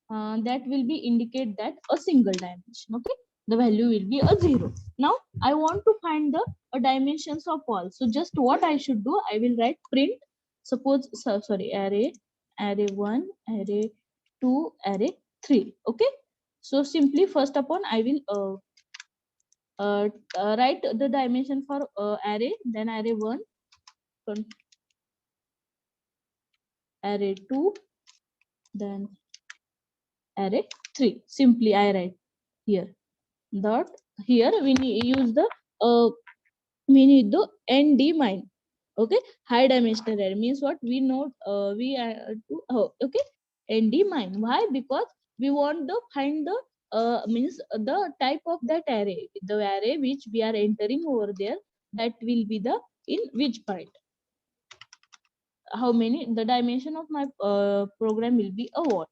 that will be indicate that a single dimension. Okay. The value will be a 0. Now I want to find the dimensions of all. So just what I should do, I will write print, suppose, sorry, array 1, array 2, array 3. Okay. So simply first upon I will write the dimension for array, then array 1, array 2, then array 3. Simply I write here dot, here we use the we need the nd mine. Okay. High dimensional array means what? We know we to, okay, nd mine. Why? Because we want to find the means the type of that array, the array which we are entering over there, that will be the in which point, how many, the dimension of my program will be a what.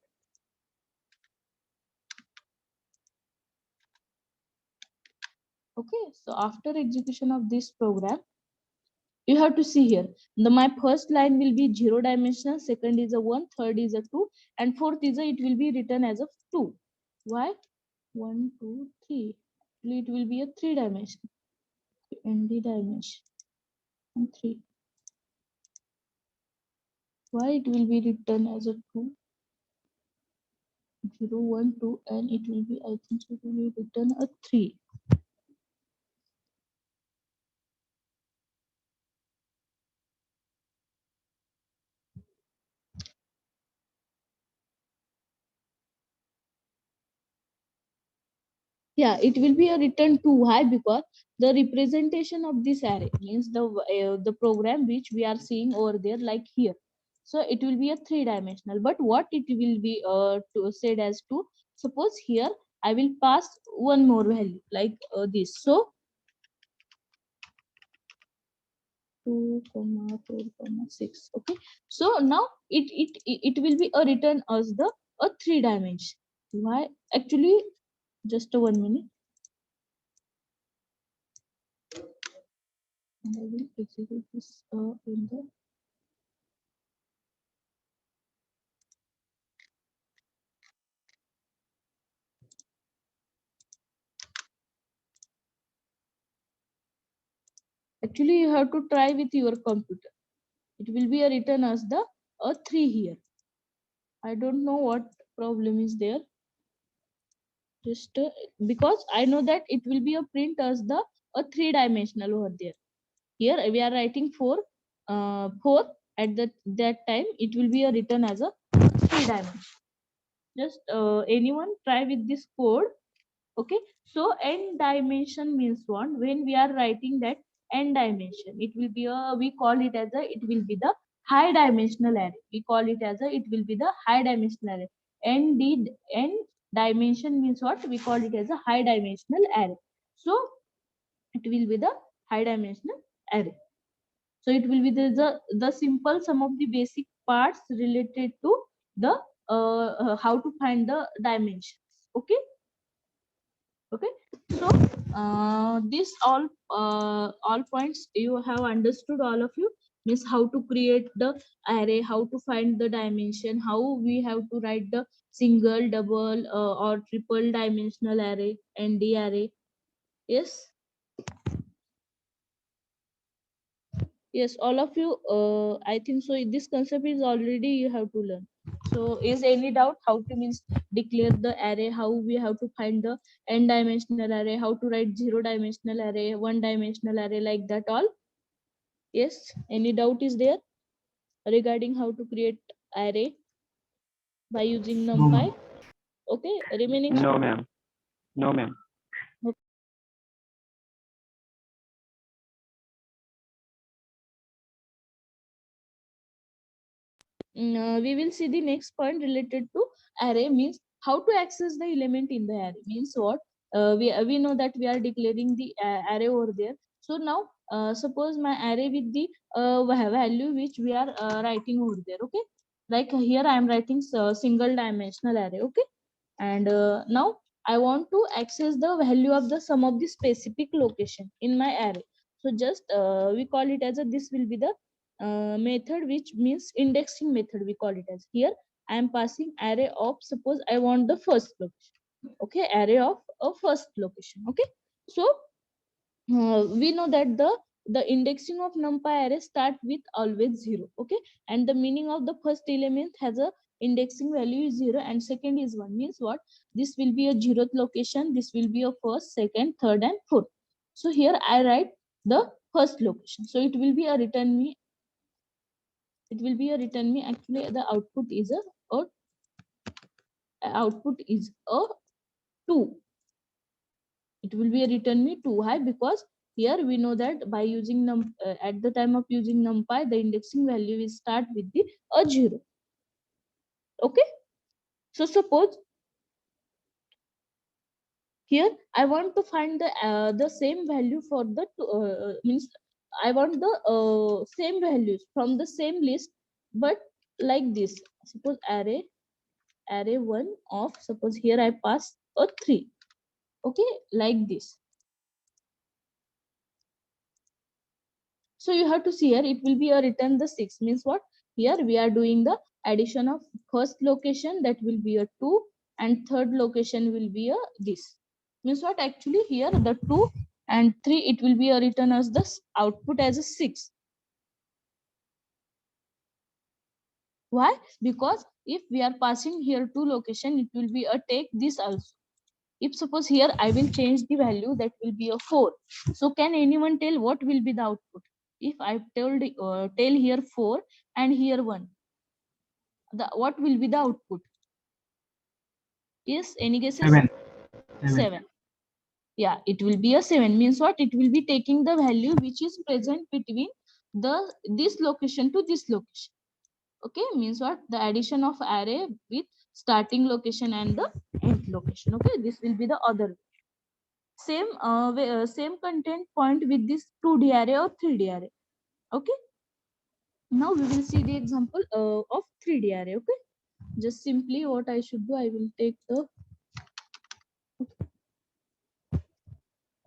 Okay. So after execution of this program, you have to see here, the my first line will be 0 dimensional, second is a 1, third is a 2, and fourth is a, it will be written as a 2. Why? 1, 2, 3. It will be a 3 dimension, nd dimension, and 3. Why it will be written as a 2? 0, 1, 2, and it will be, I think it will be written a 3. Yeah, it will be a return 2. Why? Because the representation of this array means the program which we are seeing over there, like here, so it will be a 3-dimensional. But what it will be said as 2, suppose here I will pass one more value like this. So 2, 4, 6. Okay, so now it will be a return as the a 3 dimension. Why? Actually, just a 1 minute. And I will execute this in the actually you have to try with your computer. It will be a return as the a 3 here. I don't know what problem is there. Just because I know that it will be a print as the a 3-dimensional over there. Here we are writing 4, 4 at that time it will be a return as a 3-dimension. Just anyone try with this code. Okay, so n dimension means what? When we are writing that n dimension, it will be a, we call it as a, it will be the high dimensional array. We call it as a, it will be the high dimensional array. N dimension means what? We call it as a high dimensional array. So it will be the high dimensional array. So it will be the simple some of the basic parts related to the how to find the dimensions. Okay. Okay, so this all points you have understood, all of you, means how to create the array, how to find the dimension, how we have to write the single, double, or triple dimensional array and the array. Yes, yes, all of you, I think so this concept is already you have to learn. So is any doubt how to means declare the array, how we have to find the n dimensional array, how to write 0-dimensional array, 1-dimensional array, like that all? Yes, any doubt is there regarding how to create array by using No, numpy? ma'am. Okay, remaining No, ma'am. No, ma'am. We will see the next point related to array, means how to access the element in the array. Means what? We know that we are declaring the array over there. So now suppose my array with the value which we are writing over there. Okay, like here I am writing single dimensional array. Okay, and now I want to access the value of the sum of the specific location in my array. So just we call it as a, this will be the method which means indexing method, we call it as. Here I am passing array of, suppose I want the first location. Okay, array of a first location. Okay, so we know that the indexing of numpy array start with always 0. Okay, and the meaning of the first element has a indexing value is 0 and second is 1, means what? This will be a 0th location, this will be a first, second, third and fourth. So here I write the first location, so it will be a return me, it will be a return me, actually the output is a output is a 2. It will be a return me 2. High, because here we know that by using at the time of using numpy, the indexing value will start with the a 0. Okay, so suppose here I want to find the same value for the means I want the same values from the same list, but like this. Suppose array 1 of, suppose here I pass a 3. Okay, like this. So you have to see here, it will be a return the 6, means what? Here we are doing the addition of first location, that will be a 2, and third location will be a this. Means what? Actually here the 2 and 3, it will be a return as the output as a 6. Why? Because if we are passing here 2 location, it will be a take this also. If suppose here I will change the value, that will be a 4. So can anyone tell what will be the output? If I tell here 4 and here 1, what will be the output? Yes, any guesses? 7. 7. Yeah, it will be a 7, means what? It will be taking the value which is present between this location to this location. Okay, means what? The addition of array with starting location and the end location. Okay, this will be the other. Same same content point with this 2D array or 3D array. Okay. Now we will see the example of 3D array. Okay. Just simply what I should do, I will take the,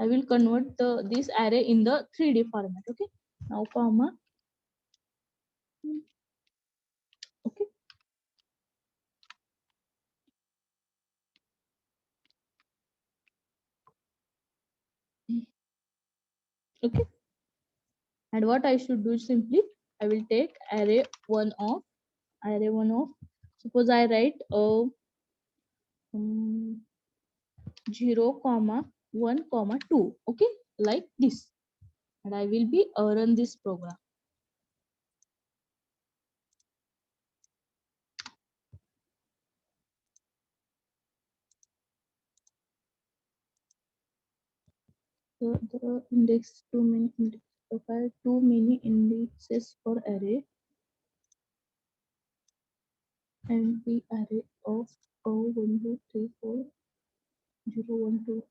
I will convert this array in the 3D format. Okay. Now comma. Okay. Okay. And what I should do is simply I will take array1 of, suppose I write 0 comma 1 comma 2. Okay, like this, and I will be run this program. So the index too many index profile too many indexes for array, and the array of 1 2 3 4 0 1 2.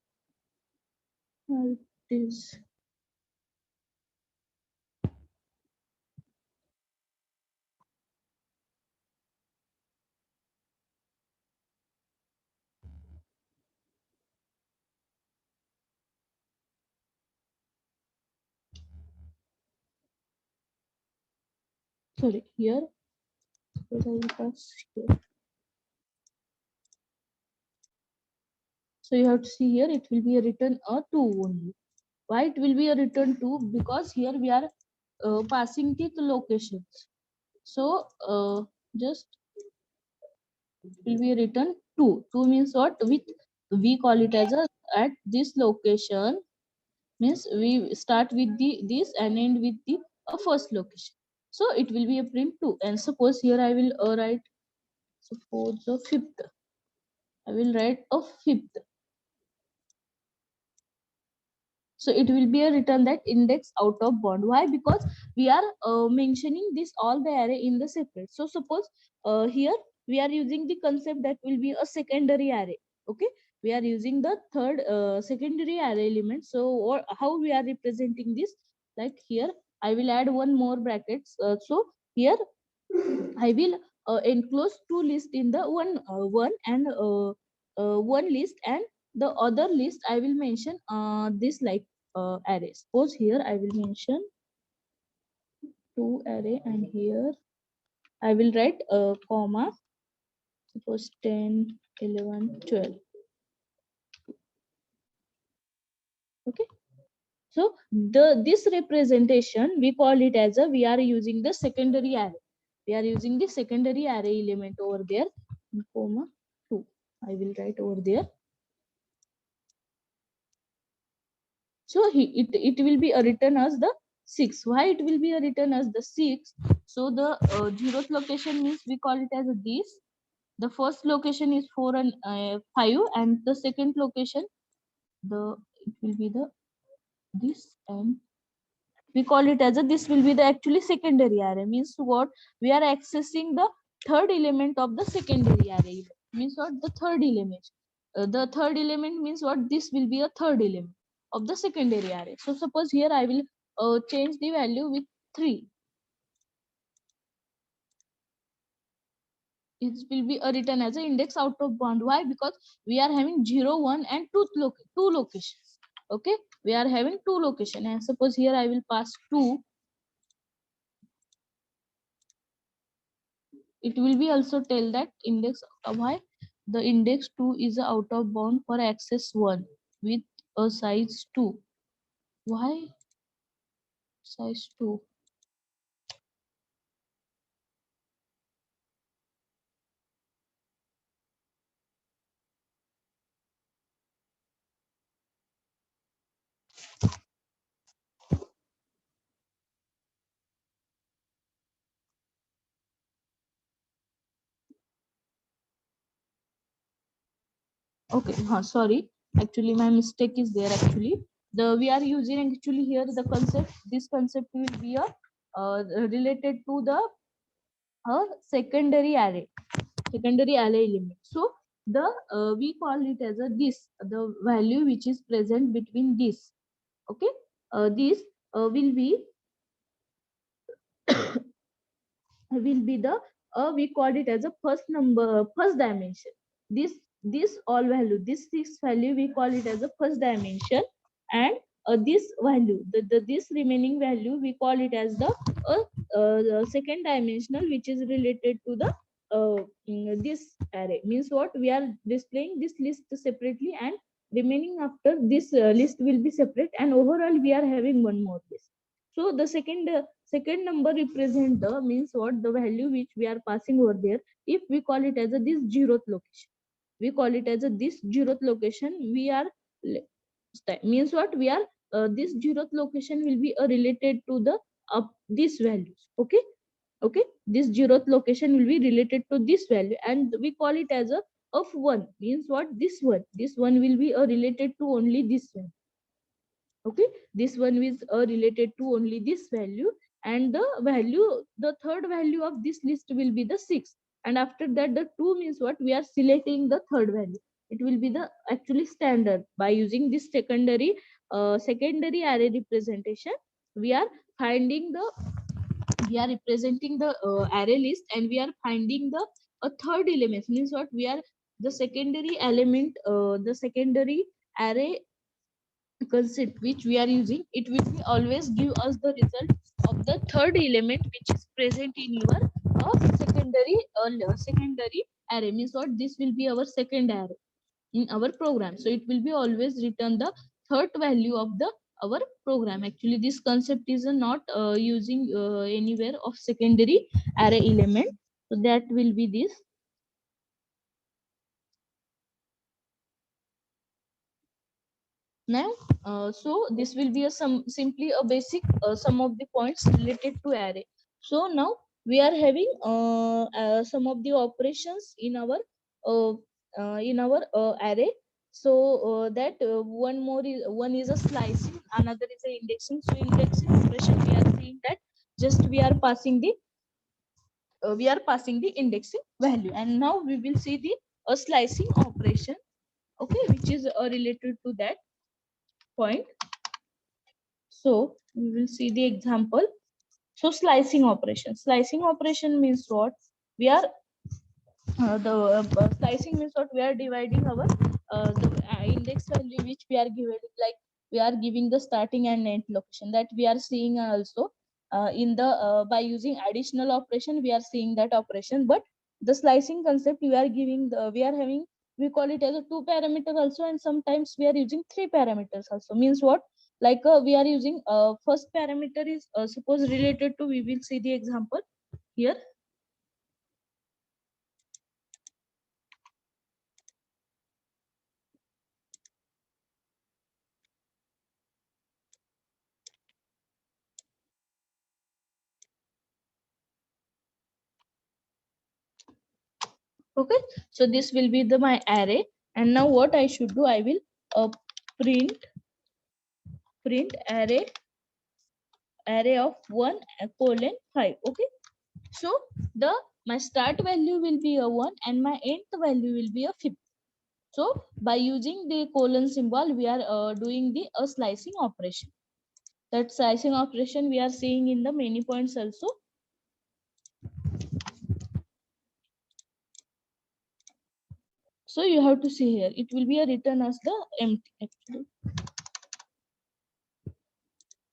It is sorry here, because I will pass here. So you have to see here it will be a return a 2 only. Why it will be a return 2? Because here we are passing the locations. So just it will be a return 2. 2 means what? With we call it as a at this location, means we start with the this and end with the first location. So it will be a print 2. And suppose here I will write, suppose a fifth. I will write a fifth. So it will be a return that index out of bound. Why? Because we are mentioning this all the array in the separate. So suppose here we are using the concept that will be a secondary array. Okay, we are using the third secondary array element. So or how we are representing this, like here I will add one more brackets. So here I will enclose two lists in the one and one list, and the other list I will mention this like array. Suppose here I will mention two array, and here I will write a comma. Suppose 10, 11, 12. Okay. So this representation we call it as a, we are using the secondary array. We are using the secondary array element over there, comma 2. I will write over there. So it will be a return as the 6. Why it will be a return as the 6? So the 0th location means we call it as a this. The first location is 4 and 5, and the second location it will be the this, and we call it as a, this will be the actually secondary array. Means what? We are accessing the third element of the secondary array. Means what? The third element. The third element means what? This will be a third element of the secondary array. So suppose here I will change the value with 3. It will be a return as an index out of bound. Why? Because we are having 0 1 and two locations. Okay, we are having two location, and suppose here I will pass 2. It will be also tell that index why the index 2 is out of bound for access 1 with a size 2. Why size 2? Okay, sorry. Actually, my mistake is there. Actually, the we are using actually here the concept. This concept will be a related to the secondary array, secondary array element. So the we call it as a this, the value which is present between this. Okay, this will be will be the we call it as a first dimension. This all value, this six value, we call it as a first dimension. And this value, this remaining value, we call it as the second dimensional, which is related to the this array. Means what, we are displaying this list separately, and remaining after this list will be separate, and overall we are having one more list. So the second number represent the, means what, the value which we are passing over there. If we call it as a this zeroth location, we call it as a this zeroth location, we are means what, we are this zeroth location will be related to the these values. Okay, okay, this zeroth location will be related to this value, and we call it as a of one. Means what, this one will be related to only this one. Okay, this one is related to only this value, and the value, the third value of this list will be the 6. And after that, the 2 means what, we are selecting the third value. It will be the actually standard. By using this secondary array representation, we are finding the, we are representing the array list, and we are finding the a third element. Means what, we are the secondary element, the secondary array concept which we are using, it will be always give us the result of the third element which is present in your secondary array. Means what, this will be our second array in our program, so it will be always return the third value of the our program. Actually, this concept is not using anywhere of secondary array element. So that will be this. Now so this will be a simply a basic some of the points related to array. So now we are having some of the operations uh, in our array. So that one is a slicing, another is a indexing. So indexing operation, we are seeing that just we are passing the indexing value, and now we will see the slicing operation, okay, which is related to that point. So we will see the example. So slicing operation. Slicing operation means what? We are the slicing means what? We are dividing our the index value which we are giving, like we are giving the starting and end location, that we are seeing also in the by using additional operation we are seeing that operation. But the slicing concept, we are giving the, we are having, we call it as a 2 parameter also, and sometimes we are using 3 parameters also. Means what, like we are using first parameter is suppose related to, we will see the example here. Okay, so this will be the my array, and now what I should do, I will print array of 1 colon 5. Okay, so the my start value will be a 1 and my end value will be a 5. So by using the colon symbol, we are doing the slicing operation. That slicing operation we are seeing in the many points also. So you have to see here, it will be a written as the empty actually.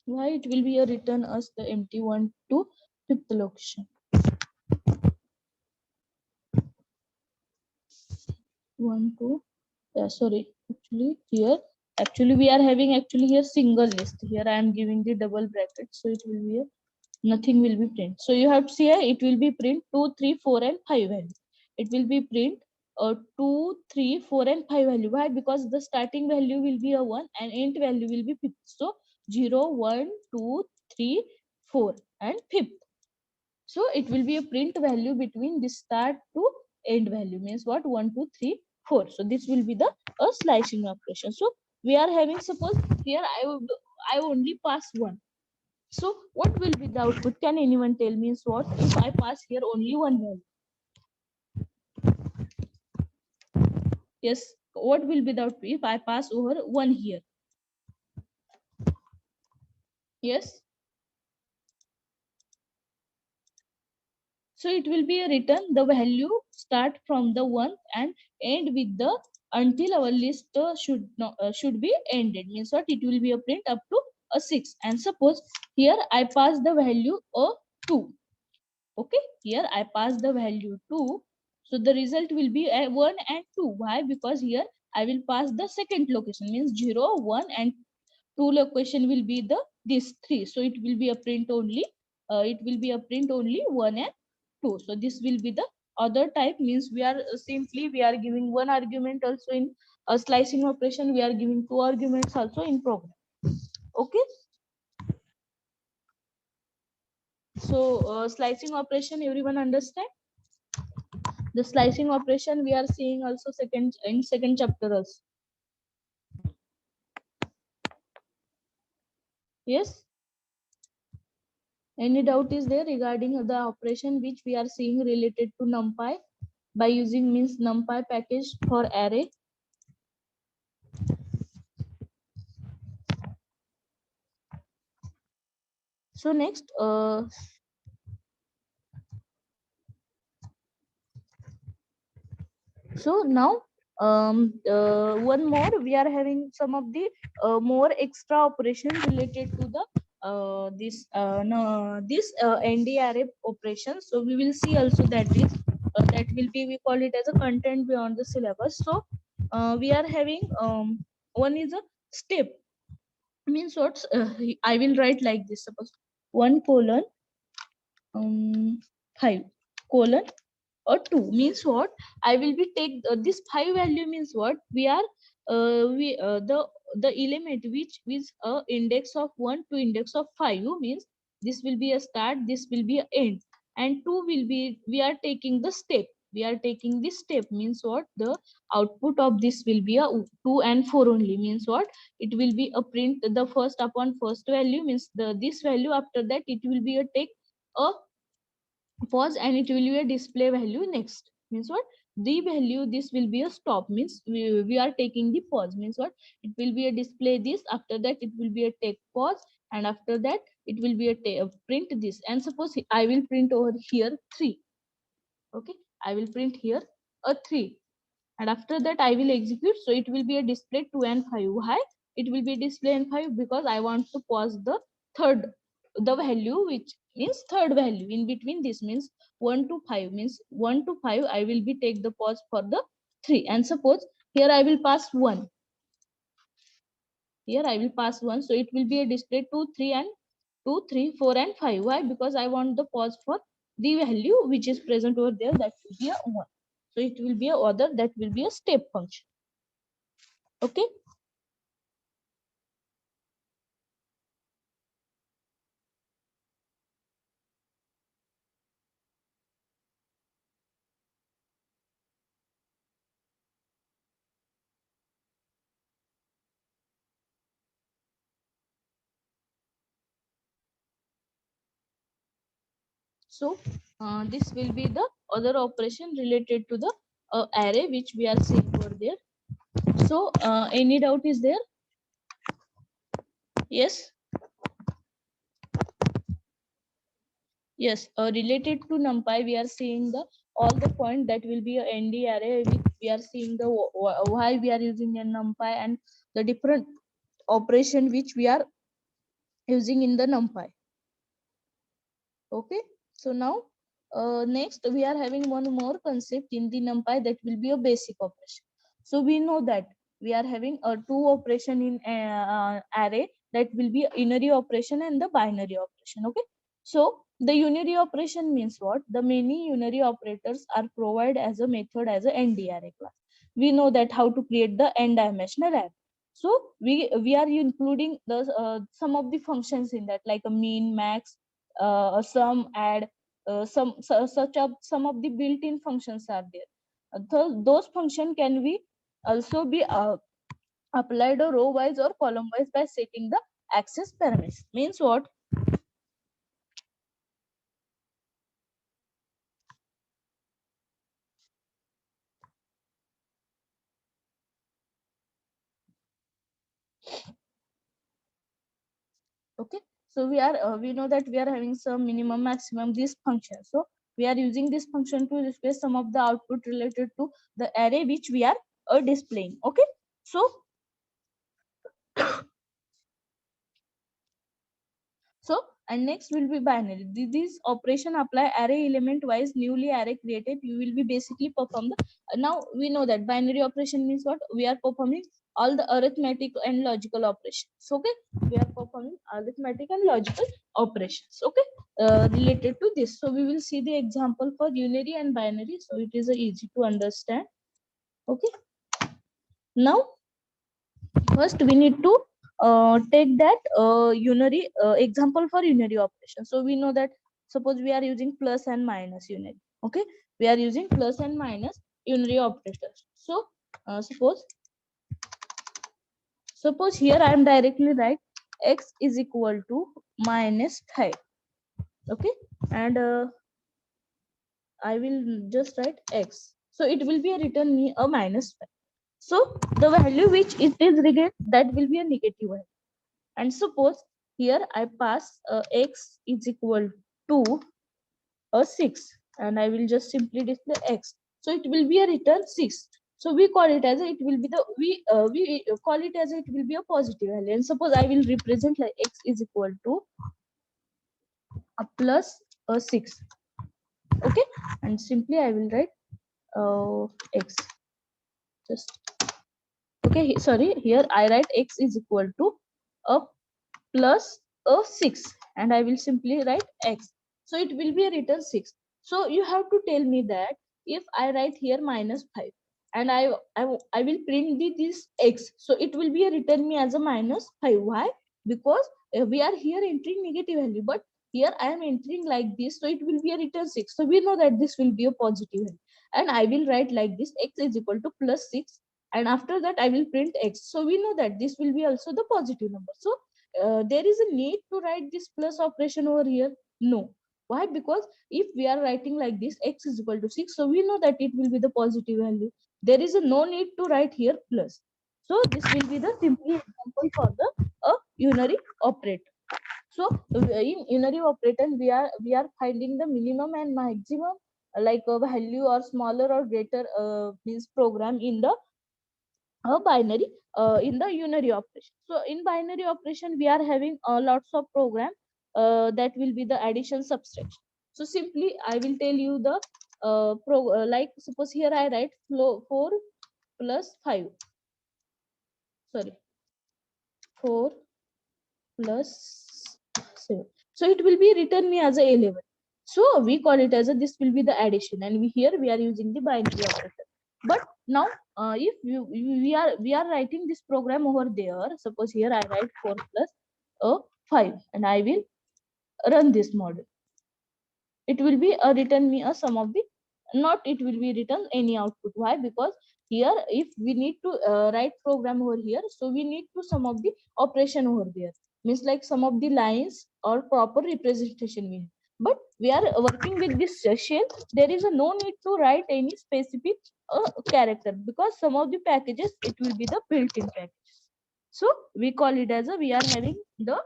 Why it will be a written as the empty 1 to 5th location. 1 2, yeah, sorry, actually we are having actually here single list. Here I am giving the double bracket, so it will be a, nothing will be print. So you have to see here, it will be print 2 3 4 and 5 value. It will be print 2 3 4 and 5 value. Why? Because the starting value will be a 1 and end value will be 5. So 0 1 2 3 4 and 5. So it will be a print value between the start to end value. Means what, 1 2 3 4. So this will be the slicing operation. So we are having, suppose here I only pass 1. So what will be the output? Can anyone tell me? Is what if I pass here only 1 value? Yes, what will be the output if I pass over 1 here? Yes. So it will be a return the value start from the 1 and end with the until our list should be ended. Means what, it will be a print up to a 6. And suppose here I pass the value a 2. Okay, here I pass the value 2. So the result will be a 1 and 2. Why? Because here I will pass the second location, means 0, 1 and 2 location will be the this 3. So it will be a print only. It will be a print only 1 and 2. So this will be the other type, means we are simply we are giving one argument also in a slicing operation. We are giving two arguments also in program. Okay. So slicing operation, everyone understand? The slicing operation we are seeing also second chapter also. Yes. Any doubt is there regarding the operation which we are seeing related to NumPy by using means NumPy package for array? So next, so now one more, we are having some of the more extra operations related to the ND array operation. So we will see also that is that will be, we call it as a content beyond the syllabus. So we are having one is a step, means what, I will write like this, suppose 1 colon 5 colon or 2, means what, I will be take this 5 value, means what, we are we the element which is a index of 1 to index of 5, means this will be a start, this will be a end, and 2 will be, we are taking the step, we are taking this step, means what, the output of this will be a 2 and 4 only, means what, it will be a print the first upon first value, means the this value, after that it will be a take a pause and it will be a display value next, means what, the value this will be a stop, means we are taking the pause, means what, it will be a display this, after that it will be a take pause, and after that it will be a print this, and suppose I will print over here 3. Okay, I will print here a 3, and after that I will execute, so it will be a display 2 and 5. Why it will be display and 5? Because I want to pause the third, the value which means third value in between, this means 1 to 5, means 1 to 5 I will be take the pause for the 3, and suppose here I will pass 1, here I will pass 1, so it will be a display 2 3 and 2 3 4 and 5. Why? Because I want the pause for the value which is present over there, that will be a 1. So it will be a other, that will be a step function. Okay. So this will be the other operation related to the array which we are seeing over there. So any doubt is there? Yes. Yes. Related to NumPy, we are seeing the all the point that will be a ND array. Which we are seeing the why we are using a NumPy and the different operation which we are using in the NumPy. Okay. So now next we are having one more concept in the NumPy, that will be a basic operation. So we know that we are having a two operation in array, that will be unary operation and the binary operation. Okay. So the unary operation means what? The many unary operators are provided as a method as a ND array class. We know that how to create the n dimensional array. So we are including the some of the functions in that, like a mean, max, sum, add, some of the built-in functions are there. Those function can be also be applied or row wise or column wise by setting the access parameters. Means what? Okay. So we know that we are having some minimum, maximum, these functions. So We are using this function to display some of the output related to the array which we are displaying. Okay, so and next will be binary. This operation apply array element wise newly array created. You will be basically perform the now we know that binary operation means what? We are performing all the arithmetic and logical operations. Okay, we are performing arithmetic and logical operations. Okay, related to this. So we will see the example for unary and binary. So it is easy to understand. Okay, now first we need to take that unary example for unary operation. So we know that suppose we are using plus and minus unary. Okay, we are using plus and minus unary operators. So suppose here I am directly write x is equal to minus 5. Okay, and I will just write x. So it will be a return me a minus 5. So the value which it is regained, that will be a negative value. And suppose here I pass x is equal to a 6, and I will just simply display x. So it will be a return 6. So we call it as it will be the we call it as it will be a positive value. And suppose I will represent like x is equal to a plus a 6. Okay, and simply I will write x. Just okay. Sorry, here I write x is equal to a plus a 6, and I will simply write x. So it will be a return 6. So you have to tell me that if I write here minus 5 and I will print this x, so it will be a return me as a minus 5. Why? Because we are here entering negative value, but here I am entering like this, so it will be a return 6. So we know that this will be a positive value, and I will write like this x is equal to plus 6, and after that I will print x. So we know that this will be also the positive number. So there is a need to write this plus operation over here? No. Why? Because if we are writing like this x is equal to 6, so we know that it will be the positive value. There is a no need to write here plus. So this will be the simply example for the unary operator. So in unary operator we are finding the minimum and maximum like a value or smaller or greater means program in the a binary in the unary operation. So in binary operation we are having lots of program that will be the addition subtraction. So simply I will tell you the like suppose here I write 4 plus 5, sorry, 4 plus 7. So it will be written me as a 11. So we call it as a this will be the addition, and here we are using the binary operator. But now if we are writing this program over there, suppose here I write 4 plus 5, and I will run this model. It will be a return me a sum of the, not it will be written any output. Why? Because here if we need to write program over here, so we need to sum of the operation over there, means like some of the lines or proper representation we need. But we are working with this shell, there is a no need to write any specific character, because some of the packages it will be the built-in packages. So we call it as a we are having the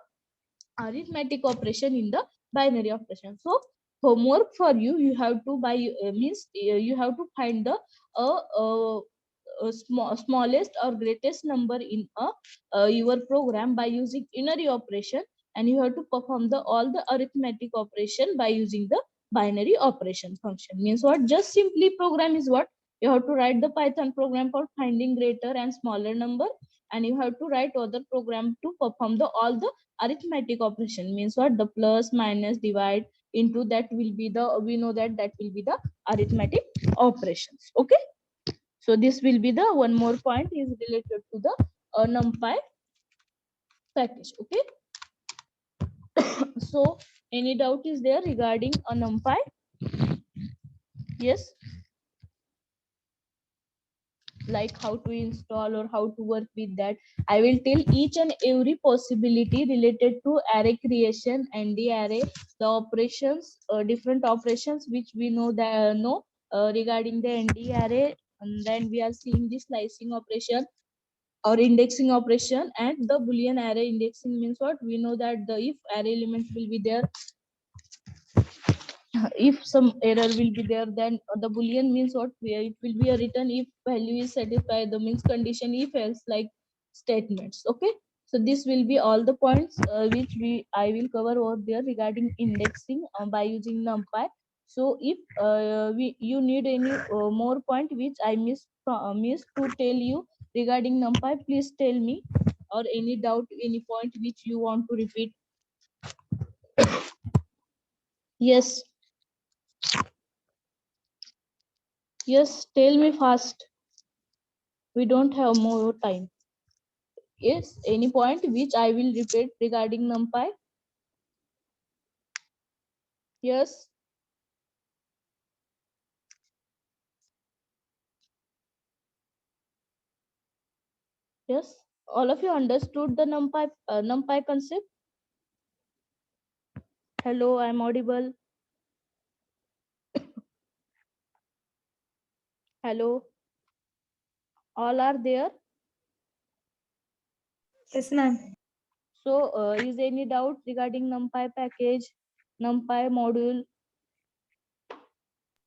arithmetic operation in the binary operation. So homework for you, you have to buy means you have to find the smallest or greatest number in your program by using unary operation, and you have to perform the all the arithmetic operation by using the binary operation function. Means what? Just simply program is what you have to write the Python program for finding greater and smaller number, and you have to write other program to perform the all the arithmetic operation. Means what? The plus, minus, divide into that will be the, we know that that will be the arithmetic operations. Okay, so this will be the one more point is related to the numpy package. Okay, so any doubt is there regarding a numpy? Yes, like how to install or how to work with that. I will tell each and every possibility related to array creation and the array, the operations, different operations which we know that regarding the ND array, and then we are seeing the slicing operation or indexing operation, and the Boolean array indexing means what? We know that the if array element will be there, if some error will be there, then the boolean means what, it will be a written if value is satisfied, the means condition if else like statements. Okay, so this will be all the points which I will cover over there regarding indexing by using numpy. So if you need any more point which I missed to tell you regarding numpy, please tell me, or any doubt, any point which you want to repeat. Yes. Yes, tell me fast. We don't have more time. Yes, any point which I will repeat regarding numpy? Yes. Yes. All of you understood the numpy concept? Hello, I'm audible. Hello. All are there. Yes, ma'am. So, is any doubt regarding numpy package, numpy module,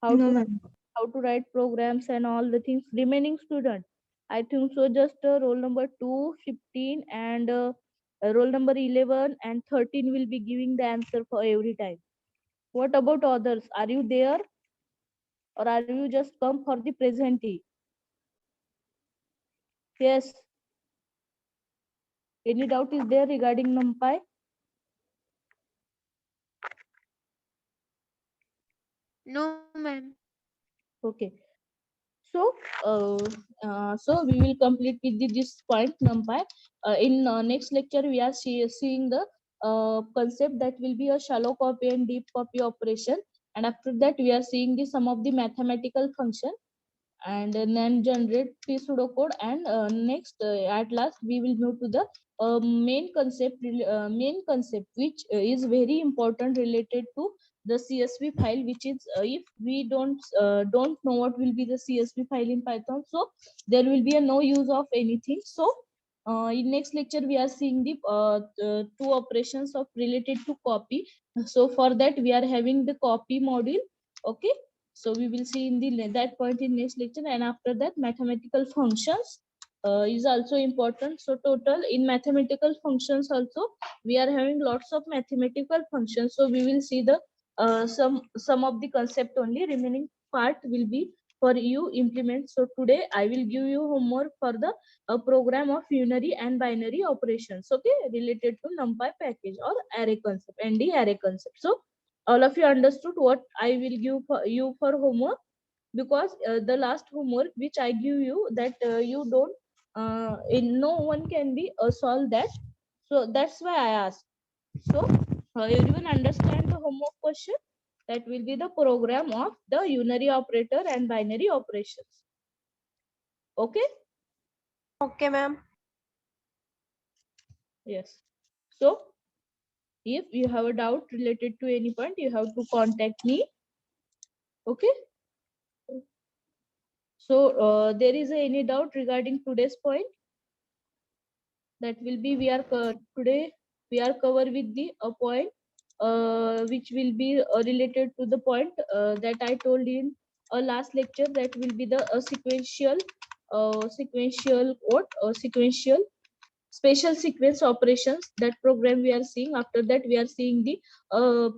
how No, to ma'am. how to write programs and all the things? Remaining student, I think so. Just roll number 2, 15, and roll number 11 and 13 will be giving the answer for every time. What about others? Are you there, or are you just come for the presentee? Yes. Any doubt is there regarding numpy? No, ma'am. Okay. So, so we will complete with this point numpy. In next lecture, we are seeing the concept that will be a shallow copy and deep copy operation. And after that, we are seeing the some of the mathematical function and then generate p pseudocode. And next, at last, we will move to the main concept which is very important related to the CSV file, which is if we don't know what will be the CSV file in Python, so there will be a no use of anything. So in next lecture we are seeing the two operations of related to copy. So for that we are having the copy module. Okay, so we will see in the that point in next lecture. And after that, mathematical functions is also important. So total in mathematical functions also we are having lots of mathematical functions. So we will see the some of the concept only. Remaining part will be for you implement. So today I will give you homework for the program of unary and binary operations. Okay, related to numpy package or array concept, ND array concept. So all of you understood what I will give for you for homework, because the last homework which I give you, that you don't in no one can be solve that. So that's why I asked. So everyone understand the homework question? That will be the program of the unary operator and binary operations. Okay. Okay, ma'am. Yes. So if you have a doubt related to any point, you have to contact me. Okay. So there is any doubt regarding today's point? That will be we are today we are cover with the point which will be related to the point that I told in a last lecture. That will be the sequential what sequential special sequence operations. That program we are seeing. After that we are seeing the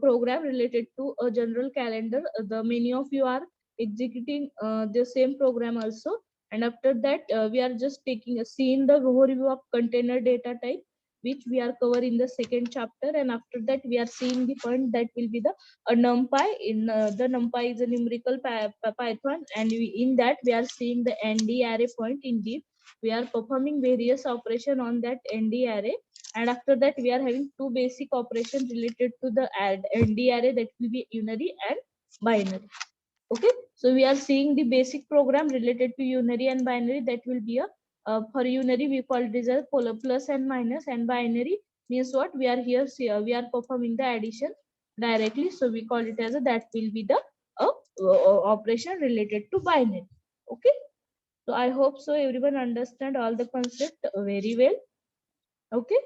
program related to a general calendar. The many of you are executing the same program also. And after that we are just taking a seeing the overview of container data type, which we are cover in the second chapter. And after that we are seeing the point that will be the numpy. In the numpy is a numerical python, and in that we are seeing the nd array point. Indeed, we are performing various operation on that nd array. And after that we are having two basic operations related to the nd array, that will be unary and binary. Okay, so we are seeing the basic program related to unary and binary. That will be a for unary we call it as a plus and minus, and binary means what, we are here we are performing the addition directly, so we call it as a, that will be the operation related to binary. Okay, so I hope so everyone understand all the concept very well. Okay.